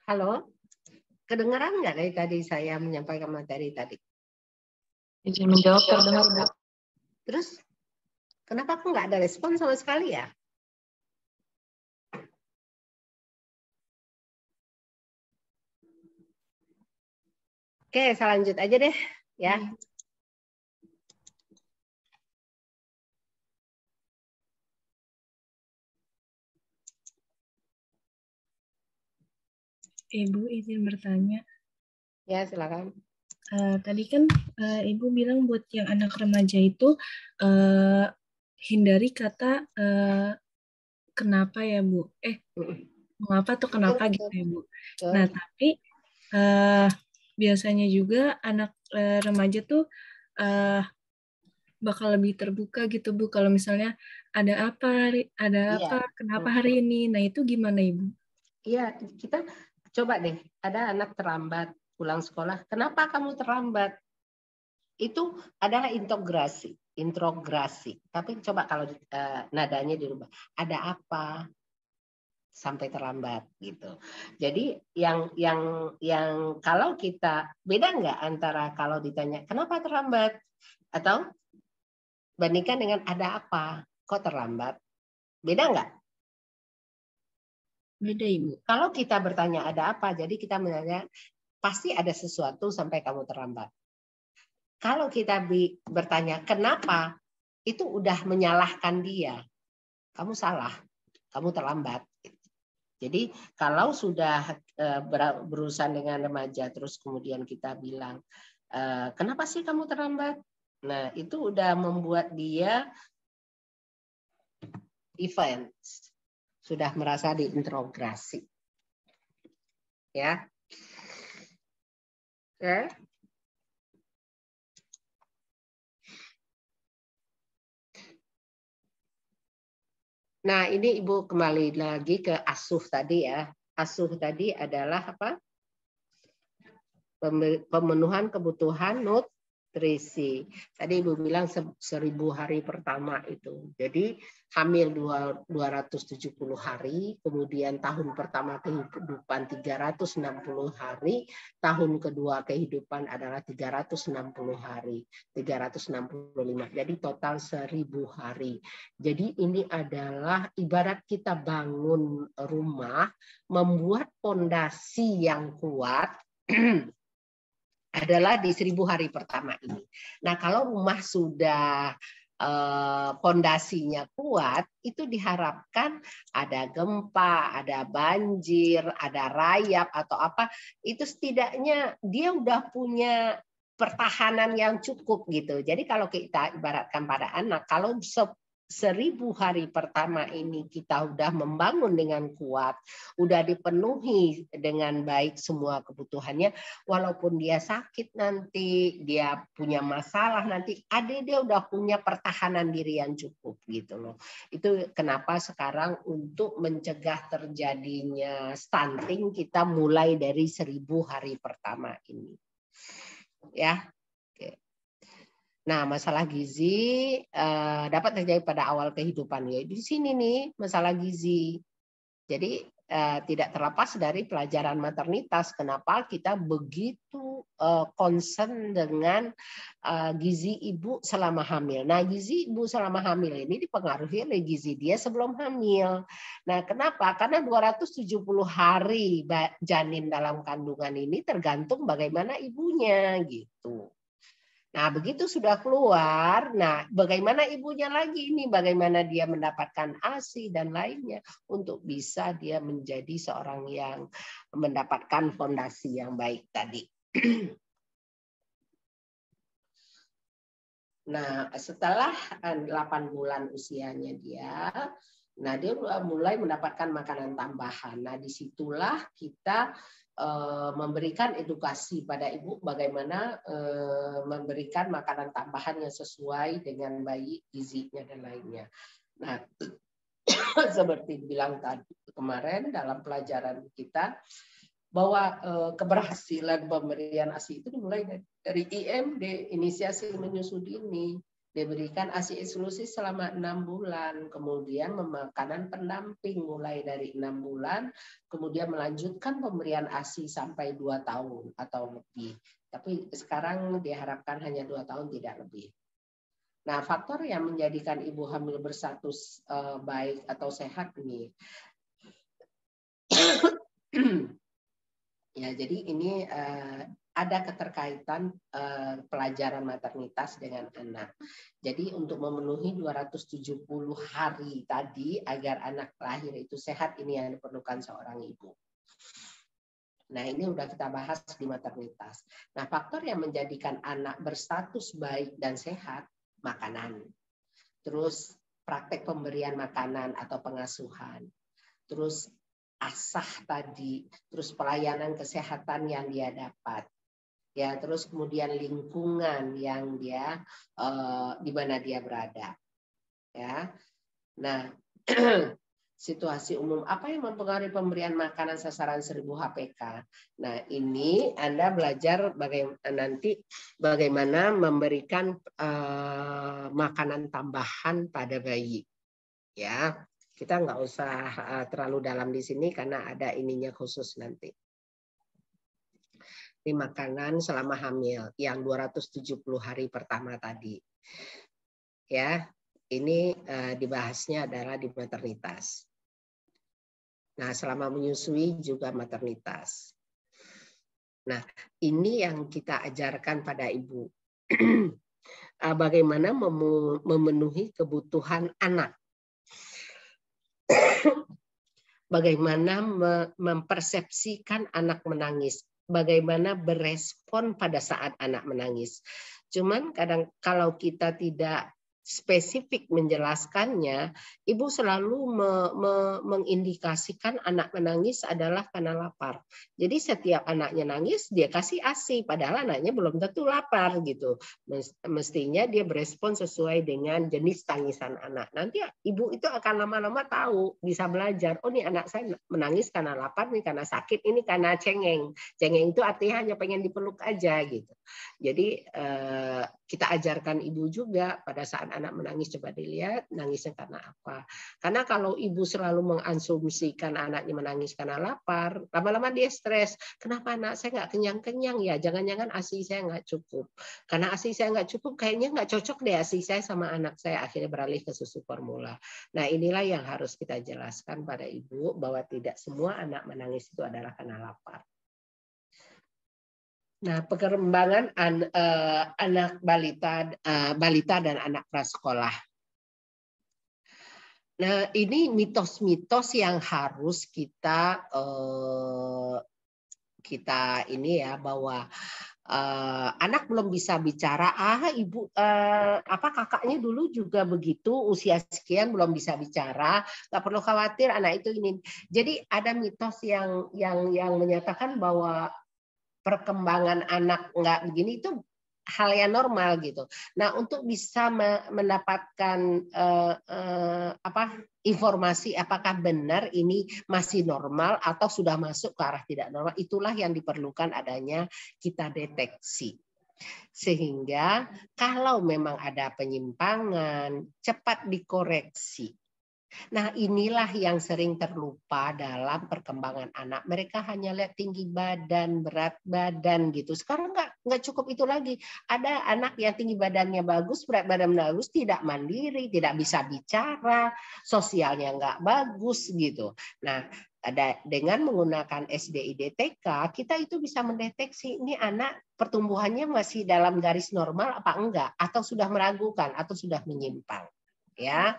Halo, kedengaran nggak dari tadi saya menyampaikan materi tadi? Izin menjawab terdengar, Bu. Terus, kenapa aku nggak ada respon sama sekali ya? Oke, saya lanjut aja deh, ya. Ibu izin bertanya. Ya, silakan. Tadi kan Ibu bilang buat yang anak remaja itu hindari kata kenapa ya Bu? Mengapa atau kenapa gitu ya Bu? Nah, tapi biasanya juga anak remaja tuh bakal lebih terbuka gitu Bu. Kalau misalnya ada apa, kenapa hari ini? Nah, itu gimana Ibu? Iya, kita coba deh, ada anak terlambat pulang sekolah. Kenapa kamu terlambat? Itu adalah introgasi. Tapi coba kalau nadanya dirubah. Ada apa sampai terlambat gitu. Jadi yang kalau kita beda nggak antara kalau ditanya kenapa terlambat atau bandingkan dengan ada apa kok terlambat? Beda nggak? Beda Ibu. Kalau kita bertanya ada apa, jadi kita menanya pasti ada sesuatu sampai kamu terlambat. Kalau kita bertanya kenapa, itu udah menyalahkan dia. Kamu salah, kamu terlambat. Jadi kalau sudah berurusan dengan remaja, terus kemudian kita bilang, kenapa sih kamu terlambat? Nah, itu udah membuat dia defense, sudah merasa diinterogasi. Ya. Oke. Nah, ini Ibu kembali lagi ke asuh tadi ya. Asuh tadi adalah apa? Pemenuhan kebutuhan nutrisi. Tadi Ibu bilang 1000 hari pertama itu. Jadi hamil 270 hari, kemudian tahun pertama kehidupan 360 hari, tahun kedua kehidupan adalah 360 hari, 365. Jadi total 1000 hari. Jadi ini adalah ibarat kita bangun rumah, membuat fondasi yang kuat adalah di 1000 hari pertama ini. Nah, kalau rumah sudah fondasinya kuat, itu diharapkan ada gempa, ada banjir, ada rayap atau apa, itu setidaknya dia udah punya pertahanan yang cukup gitu. Jadi kalau kita ibaratkan pada anak, kalau 1000 hari pertama ini kita udah membangun dengan kuat, udah dipenuhi dengan baik semua kebutuhannya, walaupun dia sakit nanti, dia punya masalah nanti, dia udah punya pertahanan diri yang cukup gitu loh. Itu kenapa sekarang untuk mencegah terjadinya stunting kita mulai dari 1000 hari pertama ini. Ya. Nah, masalah gizi dapat terjadi pada awal kehidupan ya. Di sini nih masalah gizi. Jadi tidak terlepas dari pelajaran maternitas. Kenapa kita begitu concern dengan gizi ibu selama hamil. Nah, gizi ibu selama hamil ini dipengaruhi oleh gizi dia sebelum hamil. Nah, kenapa? Karena 270 hari janin dalam kandungan ini tergantung bagaimana ibunya gitu. Nah, begitu sudah keluar, nah bagaimana ibunya lagi ini, bagaimana dia mendapatkan ASI dan lainnya untuk bisa dia menjadi seorang yang mendapatkan fondasi yang baik tadi. Nah, setelah 8 bulan usianya dia, nah dia mulai mendapatkan makanan tambahan. Nah, disitulah kita memberikan edukasi pada ibu bagaimana memberikan makanan tambahan yang sesuai dengan bayi, gizinya dan lainnya. Nah, seperti bilang tadi kemarin dalam pelajaran kita bahwa keberhasilan pemberian ASI itu dimulai dari IMD, inisiasi menyusui dini. Diberikan ASI eksklusif selama 6 bulan, kemudian makanan pendamping mulai dari 6 bulan, kemudian melanjutkan pemberian ASI sampai 2 tahun atau lebih. Tapi sekarang diharapkan hanya 2 tahun, tidak lebih. Nah, faktor yang menjadikan ibu hamil berstatus baik atau sehat ini, ya, jadi ini ada keterkaitan pelajaran maternitas dengan anak. Jadi untuk memenuhi 270 hari tadi agar anak lahir itu sehat, ini yang diperlukan seorang ibu. Nah, ini udah kita bahas di maternitas. Nah, faktor yang menjadikan anak berstatus baik dan sehat, makanan. Terus praktek pemberian makanan atau pengasuhan. Terus asah tadi, terus pelayanan kesehatan yang dia dapat. Ya, terus kemudian lingkungan yang dia di mana dia berada. Ya. Nah, situasi umum apa yang mempengaruhi pemberian makanan sasaran 1000 HPK? Nah, ini Anda belajar bagaimana memberikan makanan tambahan pada bayi. Ya, kita nggak usah terlalu dalam di sini karena ada ininya khusus nanti. Ini makanan selama hamil yang 270 hari pertama tadi. Ya, ini dibahasnya adalah di maternitas. Nah, selama menyusui juga maternitas. Nah, ini yang kita ajarkan pada ibu. Bagaimana memenuhi kebutuhan anak. Bagaimana mempersepsikan anak menangis. Bagaimana berespon pada saat anak menangis. Cuman kadang kalau kita tidak spesifik menjelaskannya, ibu selalu mengindikasikan anak menangis adalah karena lapar. Jadi setiap anaknya nangis, dia kasih ASI, padahal anaknya belum tentu lapar gitu. Mestinya dia berespon sesuai dengan jenis tangisan anak. Nanti ibu itu akan lama-lama tahu, bisa belajar. Oh, nih anak saya menangis karena lapar, nih karena sakit, ini karena cengeng. Cengeng itu artinya hanya pengen dipeluk aja gitu. Jadi kita ajarkan ibu juga pada saat anak menangis, coba dilihat nangisnya karena apa. Karena kalau ibu selalu mengasumsikan anaknya menangis karena lapar, lama-lama dia stres. Kenapa anak saya nggak kenyang-kenyang ya? Jangan-jangan ASI saya nggak cukup. Karena ASI saya nggak cukup, kayaknya nggak cocok deh ASI saya sama anak saya. Akhirnya beralih ke susu formula. Nah, inilah yang harus kita jelaskan pada ibu bahwa tidak semua anak menangis itu adalah karena lapar. Nah, perkembangan anak balita dan anak prasekolah. Nah, ini mitos-mitos yang harus kita ini ya, bahwa anak belum bisa bicara. Ibu kakaknya dulu juga begitu, usia sekian belum bisa bicara, nggak perlu khawatir anak itu ini. Jadi ada mitos yang menyatakan bahwa perkembangan anak nggak begini itu hal yang normal gitu. Nah, untuk bisa mendapatkan informasi apakah benar ini masih normal atau sudah masuk ke arah tidak normal, itulah yang diperlukan adanya kita deteksi. Sehingga kalau memang ada penyimpangan, cepat dikoreksi. Nah, inilah yang sering terlupa dalam perkembangan anak. Mereka hanya lihat tinggi badan, berat badan gitu. Sekarang nggak cukup itu lagi. Ada anak yang tinggi badannya bagus, berat badan bagus, tidak mandiri, tidak bisa bicara, sosialnya nggak bagus gitu. Nah, dengan menggunakan SDIDTK, kita itu bisa mendeteksi ini anak pertumbuhannya masih dalam garis normal apa enggak, atau sudah meragukan, atau sudah menyimpang. Ya.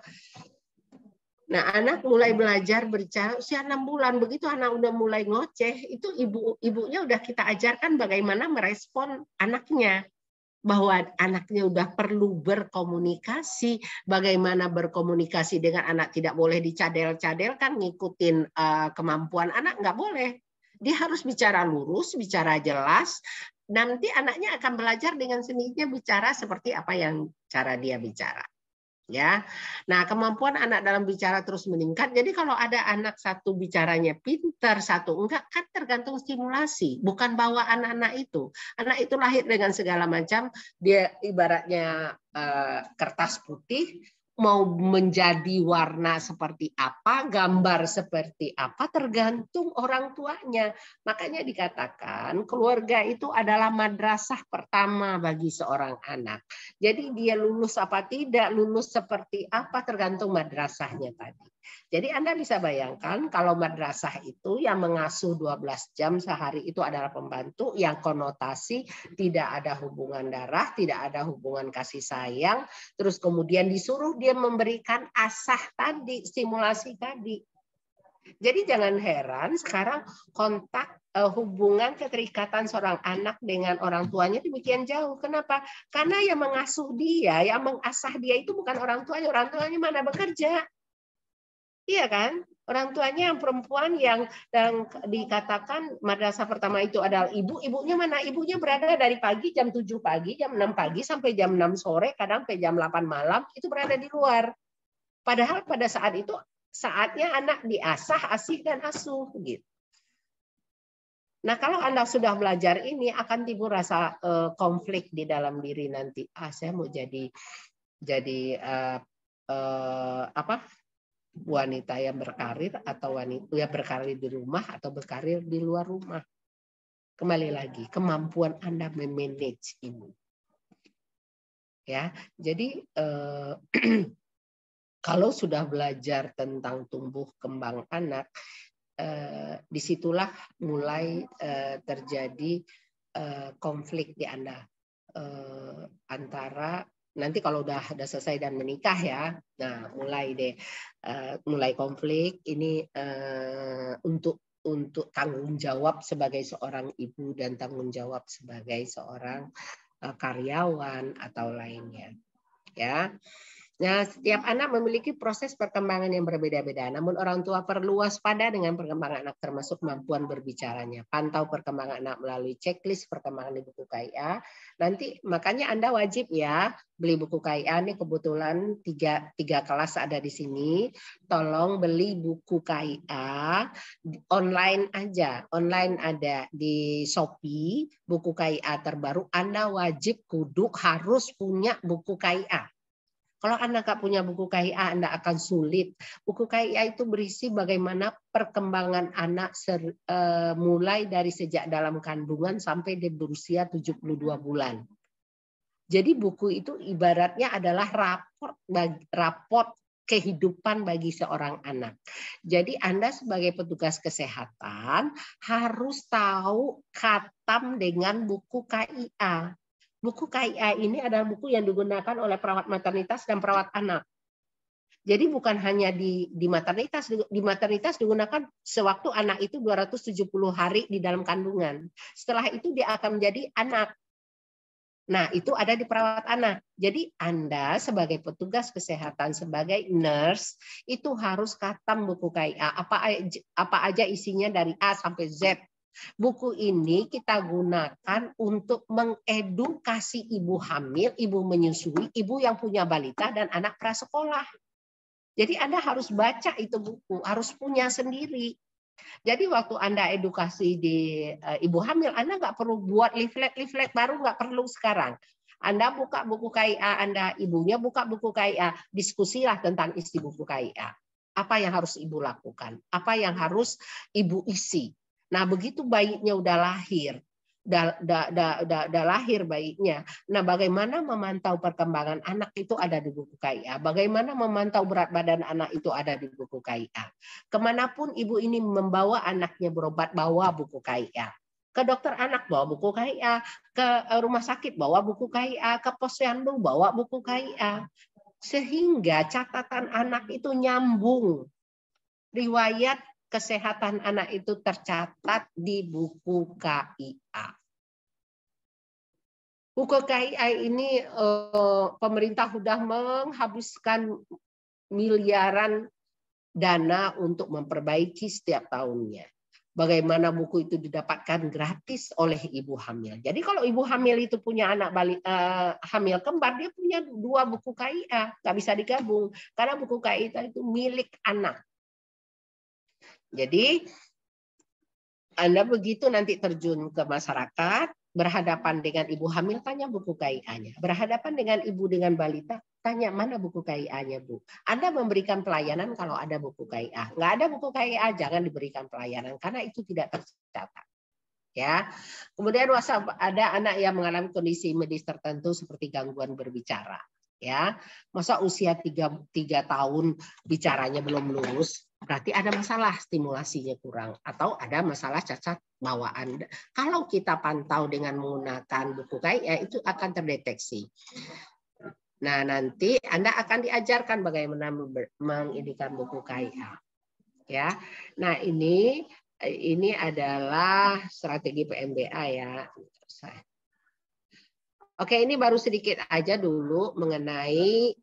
Nah, anak mulai belajar berbicara usia 6 bulan. Begitu anak udah mulai ngoceh, itu ibunya udah kita ajarkan bagaimana merespon anaknya. Bahwa anaknya udah perlu berkomunikasi, bagaimana berkomunikasi dengan anak, tidak boleh dicadel-cadelkan, ngikutin kemampuan anak, nggak boleh. Dia harus bicara lurus, bicara jelas, nanti anaknya akan belajar dengan sendirinya bicara seperti apa yang cara dia bicara. Ya, nah kemampuan anak dalam bicara terus meningkat. Jadi kalau ada anak satu bicaranya pintar, satu enggak, kan tergantung stimulasi, bukan bawaan anak itu. Anak itu lahir dengan segala macam, dia ibaratnya kertas putih, mau menjadi warna seperti apa, gambar seperti apa, tergantung orang tuanya. Makanya dikatakan keluarga itu adalah madrasah pertama bagi seorang anak. Jadi dia lulus apa tidak, lulus seperti apa tergantung madrasahnya tadi. Jadi Anda bisa bayangkan kalau madrasah itu yang mengasuh 12 jam sehari itu adalah pembantu yang konotasi tidak ada hubungan darah, tidak ada hubungan kasih sayang, terus kemudian disuruh dia memberikan asah tadi, stimulasi tadi. Jadi jangan heran sekarang kontak hubungan keterikatan seorang anak dengan orang tuanya demikian jauh. Kenapa? Karena yang mengasuh dia, yang mengasah dia itu bukan orang tuanya mana bekerja. Iya kan? Orang tuanya yang perempuan yang dikatakan madrasah pertama itu adalah ibu. Ibunya mana? Ibunya berada dari pagi jam 7 pagi, jam 6 pagi sampai jam 6 sore, kadang sampai jam 8 malam itu berada di luar. Padahal pada saat itu saatnya anak diasah, asih dan asuh gitu. Nah, kalau Anda sudah belajar ini akan timbul rasa konflik di dalam diri nanti. Saya mau jadi wanita yang berkarir atau wanita yang berkarir di rumah atau berkarir di luar rumah. Kembali lagi, kemampuan Anda memanage ini. Ya, jadi kalau sudah belajar tentang tumbuh kembang anak, disitulah mulai terjadi konflik di Anda antara nanti kalau udah selesai dan menikah ya, nah mulai deh mulai konflik ini untuk tanggung jawab sebagai seorang ibu dan tanggung jawab sebagai seorang karyawan atau lainnya, ya. Nah, setiap anak memiliki proses perkembangan yang berbeda-beda. Namun orang tua perlu waspada dengan perkembangan anak termasuk kemampuan berbicaranya. Pantau perkembangan anak melalui checklist perkembangan di buku KIA. Nanti makanya Anda wajib ya beli buku KIA. Ini kebetulan tiga kelas ada di sini. Tolong beli buku KIA online aja. Online ada di Shopee, buku KIA terbaru. Anda wajib harus punya buku KIA. Kalau Anda nggak punya buku KIA, Anda akan sulit. Buku KIA itu berisi bagaimana perkembangan anak mulai dari sejak dalam kandungan sampai dia berusia 72 bulan. Jadi buku itu ibaratnya adalah raport kehidupan bagi seorang anak. Jadi Anda sebagai petugas kesehatan harus tahu khatam dengan buku KIA. Buku KIA ini adalah buku yang digunakan oleh perawat maternitas dan perawat anak. Jadi bukan hanya di maternitas digunakan sewaktu anak itu 270 hari di dalam kandungan. Setelah itu dia akan menjadi anak. Nah, itu ada di perawat anak. Jadi Anda sebagai petugas kesehatan, sebagai nurse, itu harus khatam buku KIA. Apa aja isinya dari A sampai Z. Buku ini kita gunakan untuk mengedukasi ibu hamil, ibu menyusui, ibu yang punya balita, dan anak prasekolah. Jadi Anda harus baca itu buku, harus punya sendiri. Jadi waktu Anda edukasi di ibu hamil, Anda nggak perlu buat leaflet baru, nggak perlu sekarang. Anda buka buku KIA, ibunya buka buku KIA, diskusilah tentang isi buku KIA. Apa yang harus ibu lakukan? Apa yang harus ibu isi? Nah, begitu bayinya udah lahir, udah lahir bayinya. Nah, bagaimana memantau perkembangan anak itu ada di buku KIA. Bagaimana memantau berat badan anak itu ada di buku KIA. Kemanapun ibu ini membawa anaknya berobat, bawa buku KIA. Ke dokter anak bawa buku KIA, ke rumah sakit bawa buku KIA, ke posyandu bawa buku KIA. Sehingga catatan anak itu nyambung. Riwayat kesehatan anak itu tercatat di buku KIA. Buku KIA ini pemerintah sudah menghabiskan miliaran dana untuk memperbaiki setiap tahunnya. bagaimana buku itu didapatkan gratis oleh ibu hamil. Jadi kalau ibu hamil itu punya anak hamil kembar, dia punya 2 buku KIA, nggak bisa digabung karena buku KIA itu milik anak. Jadi Anda begitu nanti terjun ke masyarakat, berhadapan dengan ibu hamil, tanya buku KIA-nya. Berhadapan dengan ibu dengan balita, tanya mana buku KIA-nya, Bu. Anda memberikan pelayanan kalau ada buku KIA. Nggak ada buku KIA, jangan diberikan pelayanan karena itu tidak tercatat. Ya. Kemudian ada anak yang mengalami kondisi medis tertentu seperti gangguan berbicara. Ya, masa usia 3 tahun bicaranya belum lurus, berarti ada masalah stimulasinya kurang atau ada masalah cacat bawaan. Kalau kita pantau dengan menggunakan buku KIA itu akan terdeteksi. Nah, nanti Anda akan diajarkan bagaimana mengidikan buku KIA. Ya. Nah, ini adalah strategi PMBA ya. Oke, ini baru sedikit aja dulu mengenai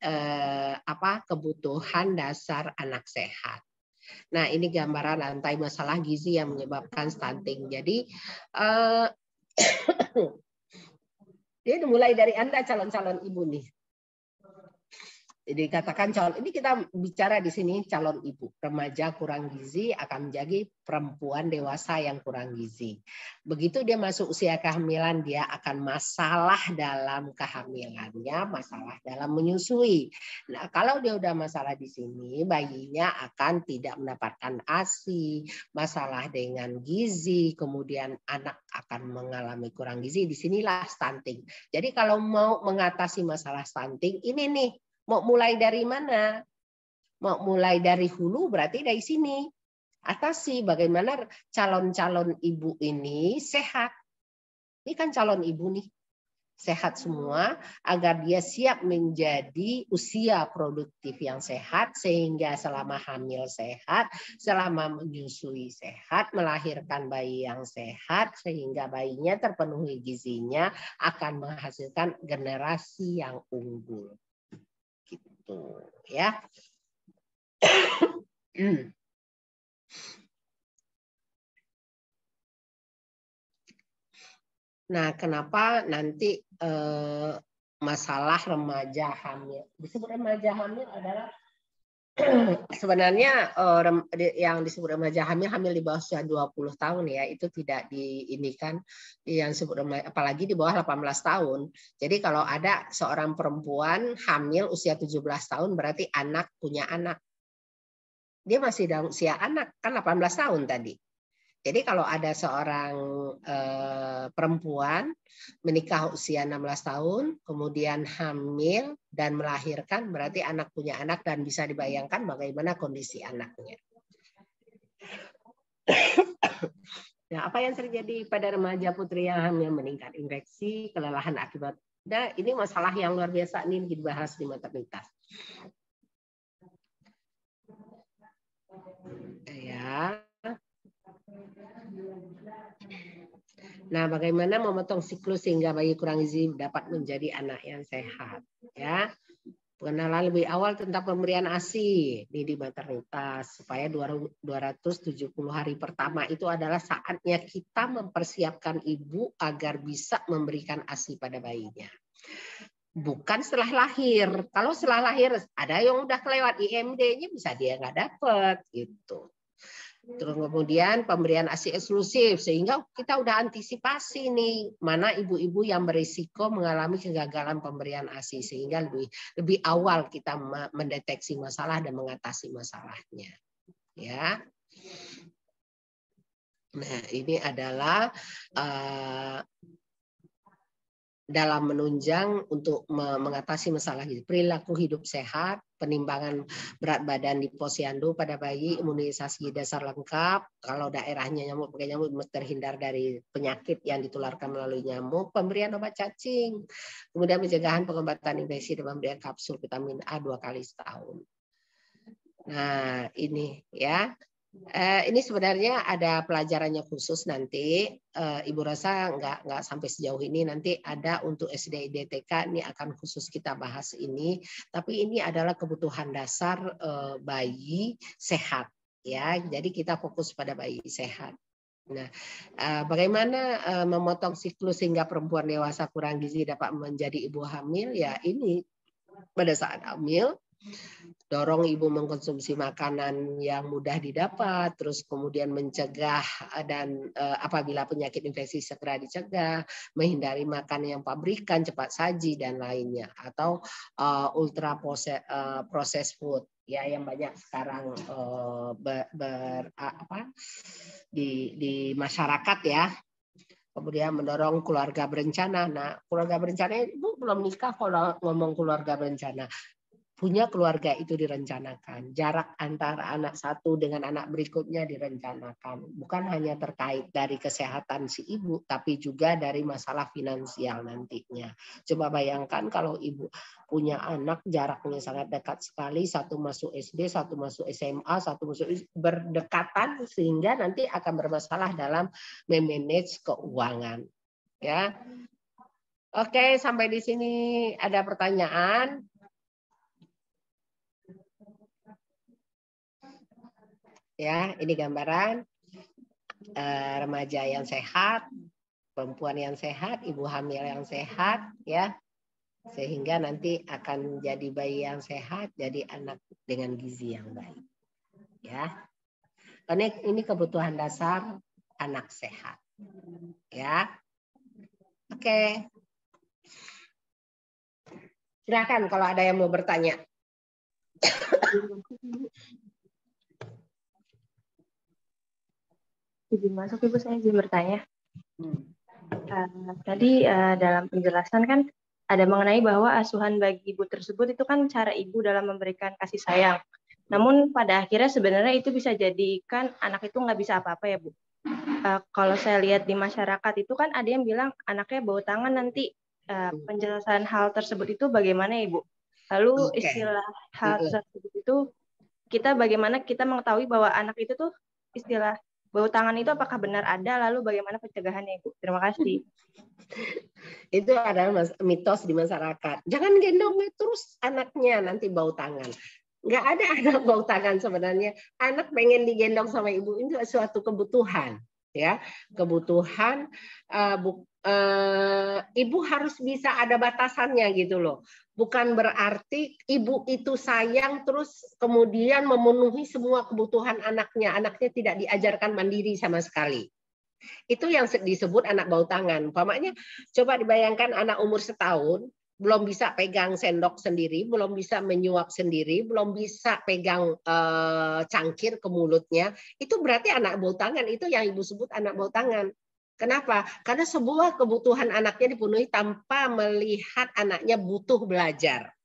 kebutuhan dasar anak sehat. Nah, ini gambaran rantai masalah gizi yang menyebabkan stunting. Jadi dia mulai dari Anda calon-calon ibu nih. Jadi katakan calon, ini kita bicara di sini calon ibu, remaja kurang gizi akan menjadi perempuan dewasa yang kurang gizi. Begitu dia masuk usia kehamilan, dia akan masalah dalam kehamilannya, masalah dalam menyusui. Nah, kalau dia udah masalah di sini, bayinya akan tidak mendapatkan ASI, masalah dengan gizi, kemudian anak akan mengalami kurang gizi. Disinilah stunting. Jadi kalau mau mengatasi masalah stunting, ini nih. Mau mulai dari mana? Mau mulai dari hulu berarti dari sini. Atasi bagaimana calon-calon ibu ini sehat. Ini kan calon ibu nih. Sehat semua agar dia siap menjadi usia produktif yang sehat sehingga selama hamil sehat, selama menyusui sehat, melahirkan bayi yang sehat sehingga bayinya terpenuhi gizinya akan menghasilkan generasi yang unggul. Gitu ya. Nah, kenapa nanti masalah remaja hamil? Disebut remaja hamil adalah sebenarnya yang disebut remaja hamil di bawah usia 20 tahun ya, itu tidak diinikan yang disebut apalagi di bawah 18 tahun. Jadi kalau ada seorang perempuan hamil usia 17 tahun berarti anak punya anak. Dia masih dalam usia anak, kan 18 tahun tadi. Jadi kalau ada seorang perempuan menikah usia 16 tahun, kemudian hamil dan melahirkan, berarti anak punya anak dan bisa dibayangkan bagaimana kondisi anaknya. Nah, apa yang terjadi pada remaja putri yang hamil? Meningkat infeksi, kelelahan akibat. Nah, ini masalah yang luar biasa nih dibahas di maternitas. Ya. Nah, bagaimana memotong siklus sehingga bayi kurang gizi dapat menjadi anak yang sehat, ya. Pengenalan lebih awal tentang pemberian ASI di maternitas supaya 270 hari pertama itu adalah saatnya kita mempersiapkan ibu agar bisa memberikan ASI pada bayinya. Bukan setelah lahir. Kalau setelah lahir ada yang udah kelewat IMD-nya bisa dia nggak dapet gitu. Terus kemudian pemberian ASI eksklusif sehingga kita udah antisipasi nih mana ibu-ibu yang berisiko mengalami kegagalan pemberian ASI sehingga lebih awal kita mendeteksi masalah dan mengatasi masalahnya. Ya. Nah, ini adalah dalam menunjang untuk mengatasi masalah gizi, perilaku hidup sehat, penimbangan berat badan di posyandu pada bayi, imunisasi dasar lengkap, kalau daerahnya nyamuk pakai nyamuk terhindar dari penyakit yang ditularkan melalui nyamuk, pemberian obat cacing, kemudian pencegahan pengobatan infeksi dan pemberian kapsul vitamin A 2 kali setahun. Nah, ini ya. Ini sebenarnya ada pelajarannya khusus nanti. Ibu rasa nggak sampai sejauh ini. Nanti ada untuk SD IDTK ini akan khusus kita bahas ini. Tapi ini adalah kebutuhan dasar bayi sehat ya. Jadi kita fokus pada bayi sehat. Nah, bagaimana memotong siklus sehingga perempuan dewasa kurang gizi dapat menjadi ibu hamil? Ya ini pada saat hamil, dorong ibu mengkonsumsi makanan yang mudah didapat, terus kemudian mencegah dan apabila penyakit infeksi segera dicegah, menghindari makan yang pabrikan, cepat saji dan lainnya, atau ultra processed food ya yang banyak sekarang di masyarakat ya. Kemudian mendorong keluarga berencana. Nah, keluarga berencana ibu belum nikah kalau ngomong keluarga berencana. Punya keluarga itu direncanakan. Jarak antara anak satu dengan anak berikutnya direncanakan. Bukan hanya terkait dari kesehatan si ibu, tapi juga dari masalah finansial nantinya. Coba bayangkan kalau ibu punya anak jaraknya sangat dekat sekali, satu masuk SD, satu masuk SMA, satu masuk berdekatan, sehingga nanti akan bermasalah dalam memanage keuangan. Ya, oke, sampai di sini ada pertanyaan. Ya, ini gambaran remaja yang sehat, perempuan yang sehat, ibu hamil yang sehat, ya, sehingga nanti akan jadi bayi yang sehat, jadi anak dengan gizi yang baik, ya. Karena ini kebutuhan dasar anak sehat, ya. Oke, silakan kalau ada yang mau bertanya. Izin masuk Ibu, saya izin bertanya. Tadi dalam penjelasan kan ada mengenai bahwa asuhan bagi ibu tersebut itu kan cara ibu dalam memberikan kasih sayang. Namun pada akhirnya sebenarnya itu bisa jadikan anak itu nggak bisa apa-apa ya Bu. Kalau saya lihat di masyarakat itu kan ada yang bilang anaknya bau tangan nanti. Penjelasan hal tersebut itu bagaimana Ibu? Lalu istilah hal tersebut itu kita bagaimana kita mengetahui bahwa anak itu tuh istilah bau tangan itu apakah benar ada, lalu bagaimana pencegahannya Ibu? Terima kasih. Itu adalah mitos di masyarakat. Jangan gendong terus anaknya nanti bau tangan. Nggak ada anak bau tangan sebenarnya. Anak pengen digendong sama ibu itu suatu kebutuhan, ya, kebutuhan. Ibu harus bisa ada batasannya gitu loh. Bukan berarti ibu itu sayang terus kemudian memenuhi semua kebutuhan anaknya. Anaknya tidak diajarkan mandiri sama sekali. Itu yang disebut anak bau tangan. Umpamanya coba dibayangkan anak umur setahun belum bisa pegang sendok sendiri, belum bisa menyuap sendiri, belum bisa pegang cangkir ke mulutnya. Itu berarti anak bau tangan. Itu yang ibu sebut anak bau tangan. Kenapa? Karena sebuah kebutuhan anaknya dipenuhi tanpa melihat anaknya butuh belajar.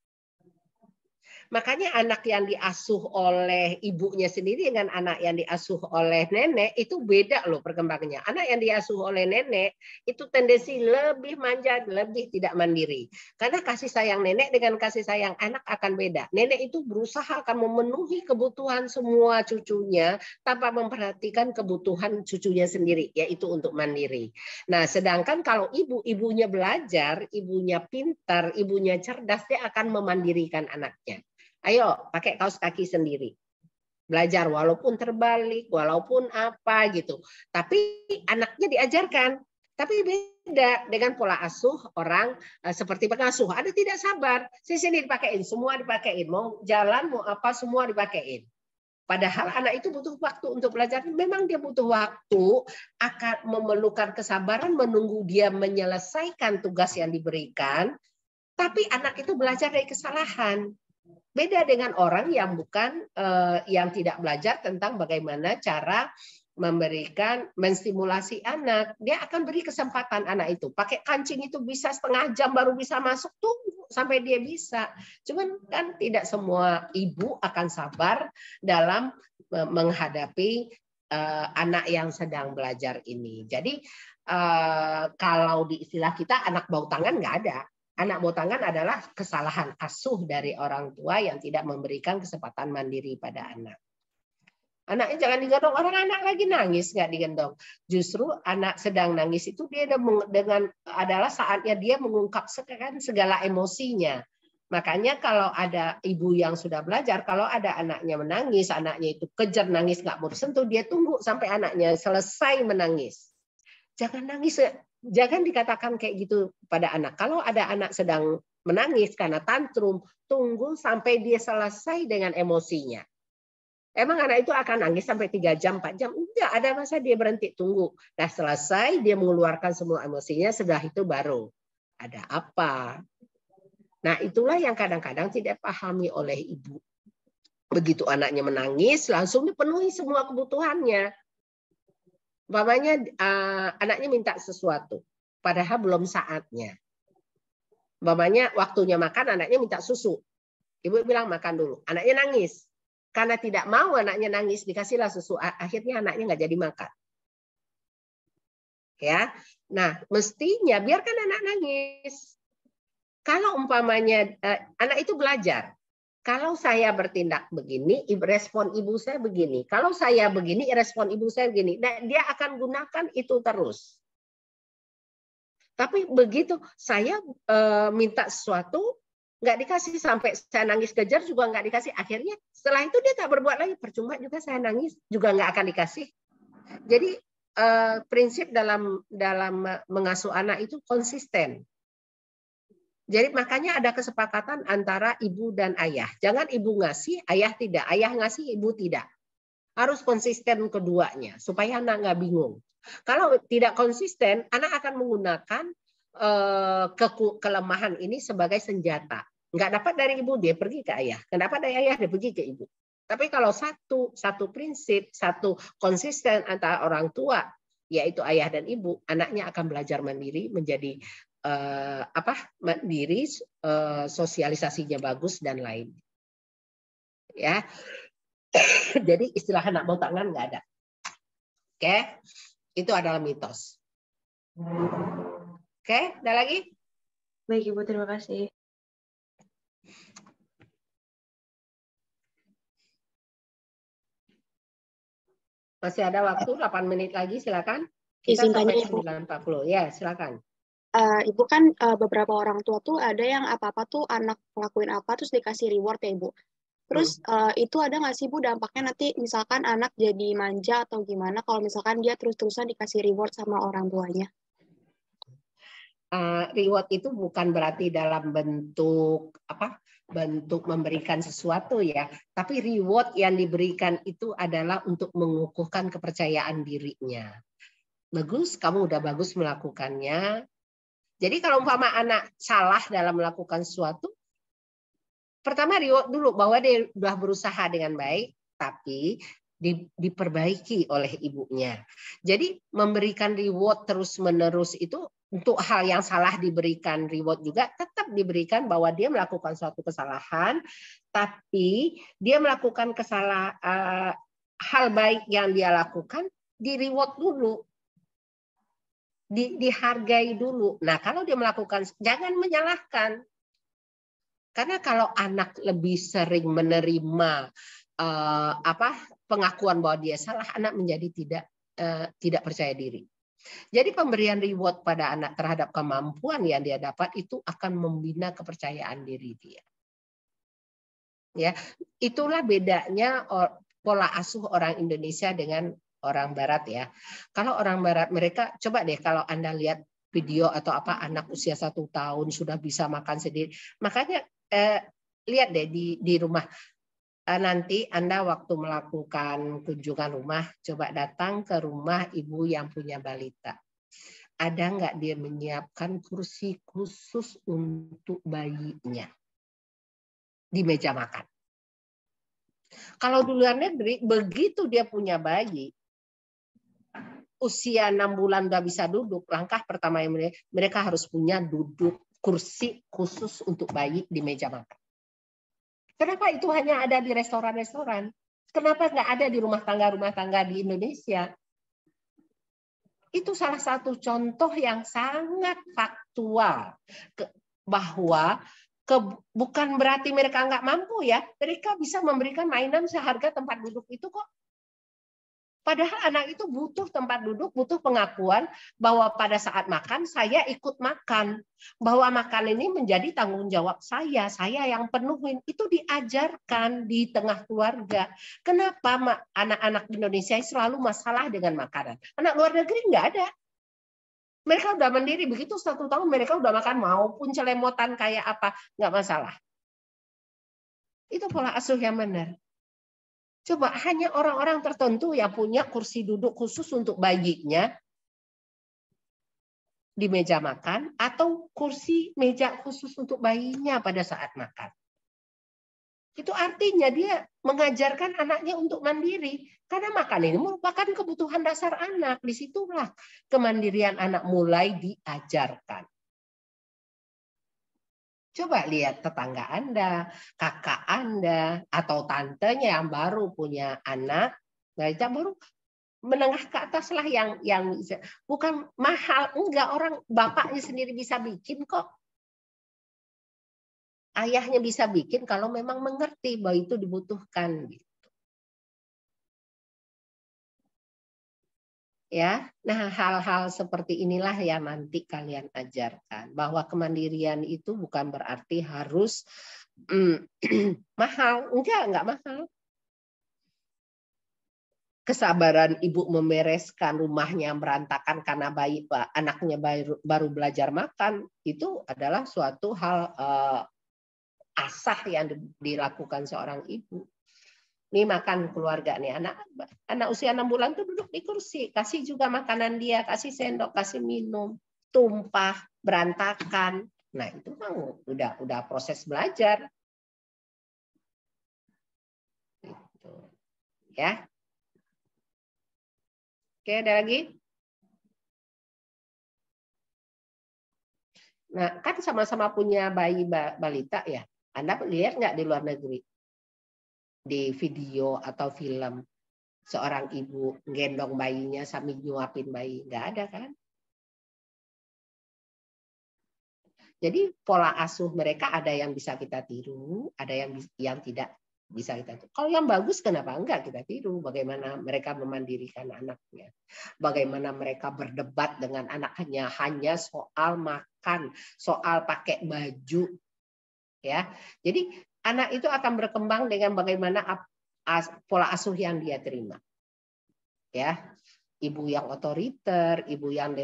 Makanya anak yang diasuh oleh ibunya sendiri dengan anak yang diasuh oleh nenek itu beda loh perkembangannya. Anak yang diasuh oleh nenek itu tendensi lebih manja, lebih tidak mandiri. Karena kasih sayang nenek dengan kasih sayang anak akan beda. Nenek itu berusaha akan memenuhi kebutuhan semua cucunya tanpa memperhatikan kebutuhan cucunya sendiri, yaitu untuk mandiri. Nah, sedangkan kalau ibunya belajar, ibunya pintar, ibunya cerdas, dia akan memandirikan anaknya. Ayo pakai kaos kaki sendiri. Belajar walaupun terbalik, walaupun apa gitu. Tapi anaknya diajarkan. Tapi beda dengan pola asuh orang seperti pengasuh. Ada tidak sabar. Sini dipakein, semua dipakein. Mau jalan, mau apa, semua dipakein. Padahal anak itu butuh waktu untuk belajar. Memang dia butuh waktu, akan memerlukan kesabaran menunggu dia menyelesaikan tugas yang diberikan. Tapi anak itu belajar dari kesalahan. Beda dengan orang yang bukan yang tidak belajar tentang bagaimana cara menstimulasi anak. Dia akan beri kesempatan anak itu. Pakai kancing itu bisa setengah jam baru bisa masuk, tunggu sampai dia bisa. Cuman kan tidak semua ibu akan sabar dalam menghadapi anak yang sedang belajar ini. Jadi kalau di istilah kita anak bau tangan nggak ada. Anak bau tangan adalah kesalahan asuh dari orang tua yang tidak memberikan kesempatan mandiri pada anak. Anaknya jangan digendong, orang anak lagi nangis nggak digendong. Justru anak sedang nangis itu dia dengan adalah saatnya dia mengungkapkan segala emosinya. Makanya kalau ada ibu yang sudah belajar, kalau ada anaknya menangis, anaknya itu kejar nangis nggak mau disentuh, dia tunggu sampai anaknya selesai menangis. Jangan nangis, jangan dikatakan kayak gitu pada anak. Kalau ada anak sedang menangis karena tantrum, tunggu sampai dia selesai dengan emosinya. Emang anak itu akan nangis sampai 3 jam, 4 jam? Enggak, ada masa dia berhenti, tunggu. Nah, selesai dia mengeluarkan semua emosinya, sudah itu baru ada apa. Nah, itulah yang kadang-kadang tidak pahami oleh ibu. Begitu anaknya menangis, langsung dipenuhi semua kebutuhannya. Umpamanya anaknya minta sesuatu, padahal belum saatnya. Umpamanya waktunya makan, anaknya minta susu. Ibu bilang makan dulu. Anaknya nangis. Karena tidak mau anaknya nangis, dikasihlah susu. Akhirnya anaknya nggak jadi makan. Ya, nah mestinya biarkan anak nangis. Kalau umpamanya anak itu belajar, kalau saya bertindak begini, respon ibu saya begini. Kalau saya begini, respon ibu saya begini. Nah, dia akan gunakan itu terus. Tapi begitu saya minta sesuatu, nggak dikasih, sampai saya nangis kejar juga nggak dikasih. Akhirnya setelah itu dia tak berbuat lagi. Percuma juga saya nangis, juga nggak akan dikasih. Jadi prinsip dalam mengasuh anak itu konsisten. Jadi makanya ada kesepakatan antara ibu dan ayah. Jangan ibu ngasih, ayah tidak. Ayah ngasih, ibu tidak. Harus konsisten keduanya supaya anak nggak bingung. Kalau tidak konsisten, anak akan menggunakan kelemahan ini sebagai senjata. Nggak dapat dari ibu, dia pergi ke ayah. Nggak dapat dari ayah, dia pergi ke ibu. Tapi kalau satu prinsip, satu konsisten antara orang tua, yaitu ayah dan ibu, anaknya akan belajar mandiri, menjadi mandiri, sosialisasinya bagus dan lain. Ya, jadi istilah anak bau tangan nggak ada. Oke, itu adalah mitos. Oke, ada lagi? Baik Ibu, terima kasih. Masih ada waktu 8 menit lagi, silakan. Kita Izin sampai tanya, 9.40. Ya, silakan. Ibu kan beberapa orang tua tuh ada yang apa-apa tuh anak ngelakuin apa terus dikasih reward ya Ibu. Terus itu ada nggak sih Bu dampaknya nanti misalkan anak jadi manja atau gimana kalau misalkan dia terus-terusan dikasih reward sama orang tuanya? Reward itu bukan berarti dalam bentuk bentuk memberikan sesuatu ya, tapi reward yang diberikan itu adalah untuk mengukuhkan kepercayaan dirinya. Bagus, kamu udah bagus melakukannya. Jadi kalau umpama anak salah dalam melakukan sesuatu, pertama reward dulu bahwa dia sudah berusaha dengan baik, tapi diperbaiki oleh ibunya. Jadi memberikan reward terus-menerus itu untuk hal yang salah diberikan reward juga, tetap diberikan bahwa dia melakukan suatu kesalahan, tapi dia melakukan hal baik yang dia lakukan, di reward dulu. Dihargai dulu. Nah, kalau dia melakukan, jangan menyalahkan. Karena kalau anak lebih sering menerima pengakuan bahwa dia salah, anak menjadi tidak percaya diri. Jadi pemberian reward pada anak terhadap kemampuan yang dia dapat itu akan membina kepercayaan diri dia. Ya, itulah bedanya pola asuh orang Indonesia dengan orang Barat ya. Kalau orang Barat, mereka coba deh kalau Anda lihat video atau anak usia 1 tahun sudah bisa makan sendiri. Makanya lihat deh di rumah. Nanti Anda waktu melakukan kunjungan rumah, coba datang ke rumah ibu yang punya balita. Ada nggak dia menyiapkan kursi khusus untuk bayinya di meja makan? Kalau di luar negeri, begitu dia punya bayi, usia 6 bulan udah bisa duduk, langkah pertama yang mereka harus punya kursi khusus untuk bayi di meja makan. Kenapa itu hanya ada di restoran-restoran? Kenapa nggak ada di rumah tangga di Indonesia? Itu salah satu contoh yang sangat faktual bahwa bukan berarti mereka nggak mampu ya, mereka bisa memberikan mainan seharga tempat duduk itu kok. Padahal anak itu butuh tempat duduk, butuh pengakuan bahwa pada saat makan saya ikut makan. Bahwa makan ini menjadi tanggung jawab saya yang penuhin. Itu diajarkan di tengah keluarga. Kenapa anak-anak Indonesia selalu masalah dengan makanan? Anak luar negeri nggak ada. Mereka udah mandiri, begitu 1 tahun mereka udah makan, maupun celemotan kayak apa, nggak masalah. Itu pola asuh yang benar. Coba hanya orang-orang tertentu yang punya kursi duduk khusus untuk bayinya di meja makan atau kursi meja khusus untuk bayinya pada saat makan. Itu artinya dia mengajarkan anaknya untuk mandiri. Karena makan ini merupakan kebutuhan dasar anak. Disitulah kemandirian anak mulai diajarkan. Coba lihat tetangga Anda, kakak Anda, atau tantenya yang baru punya anak, yang baru menengah ke atas lah yang bukan mahal, enggak, orang bapaknya sendiri bisa bikin kok. Ayahnya bisa bikin kalau memang mengerti bahwa itu dibutuhkan. Ya, nah hal-hal seperti inilah yang nanti kalian ajarkan, bahwa kemandirian itu bukan berarti harus mahal, enggak mahal. Kesabaran ibu membereskan rumahnya berantakan karena anaknya baru belajar makan, itu adalah suatu hal asah yang dilakukan seorang ibu. Nih makan keluarga nih, anak usia 6 bulan tuh duduk di kursi, kasih juga makanan dia, kasih sendok, kasih minum, tumpah, berantakan. Nah, itu kan udah proses belajar. Gitu. Ya. Oke, ada lagi? Nah, kan sama-sama punya bayi balita ya. Anda lihat nggak di luar negeri? Di video atau film seorang ibu gendong bayinya sambil nyuapin bayi, nggak ada kan? Jadi pola asuh mereka ada yang bisa kita tiru, ada yang tidak bisa kita tiru. Kalau yang bagus kenapa enggak kita tiru? Bagaimana mereka memandirikan anaknya, bagaimana mereka berdebat dengan anaknya hanya soal makan, soal pakai baju, ya. Jadi anak itu akan berkembang dengan bagaimana pola asuh yang dia terima. Ya, ibu yang otoriter, ibu yang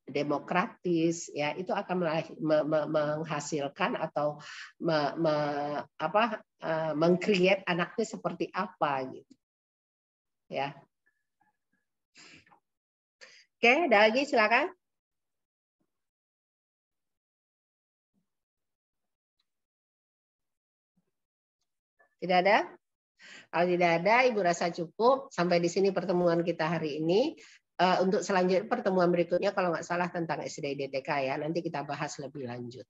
demokratis, ya itu akan menghasilkan atau meng-create anaknya seperti apa gitu. Ya. Oke, ada lagi silakan. Tidak ada? Kalau tidak ada, Ibu rasa cukup. Sampai di sini pertemuan kita hari ini. Untuk selanjutnya pertemuan berikutnya, kalau nggak salah tentang SD DTK ya, nanti kita bahas lebih lanjut.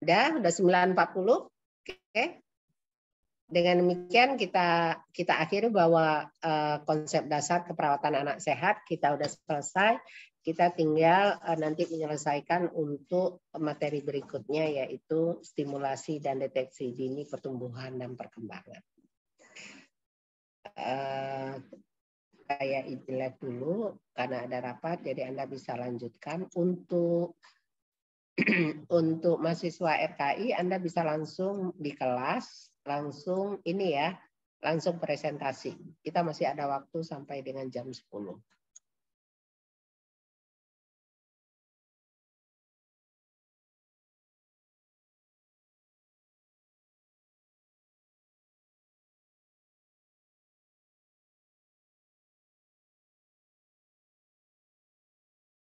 Udah 9.40. Oke. Dengan demikian kita akhiri bahwa konsep dasar keperawatan anak sehat kita udah selesai. Kita tinggal nanti menyelesaikan untuk materi berikutnya, yaitu stimulasi dan deteksi dini pertumbuhan dan perkembangan. Saya izin dulu karena ada rapat, jadi Anda bisa lanjutkan. Untuk mahasiswa RKI, Anda bisa langsung di kelas, langsung ini ya, langsung presentasi. Kita masih ada waktu sampai dengan jam 10.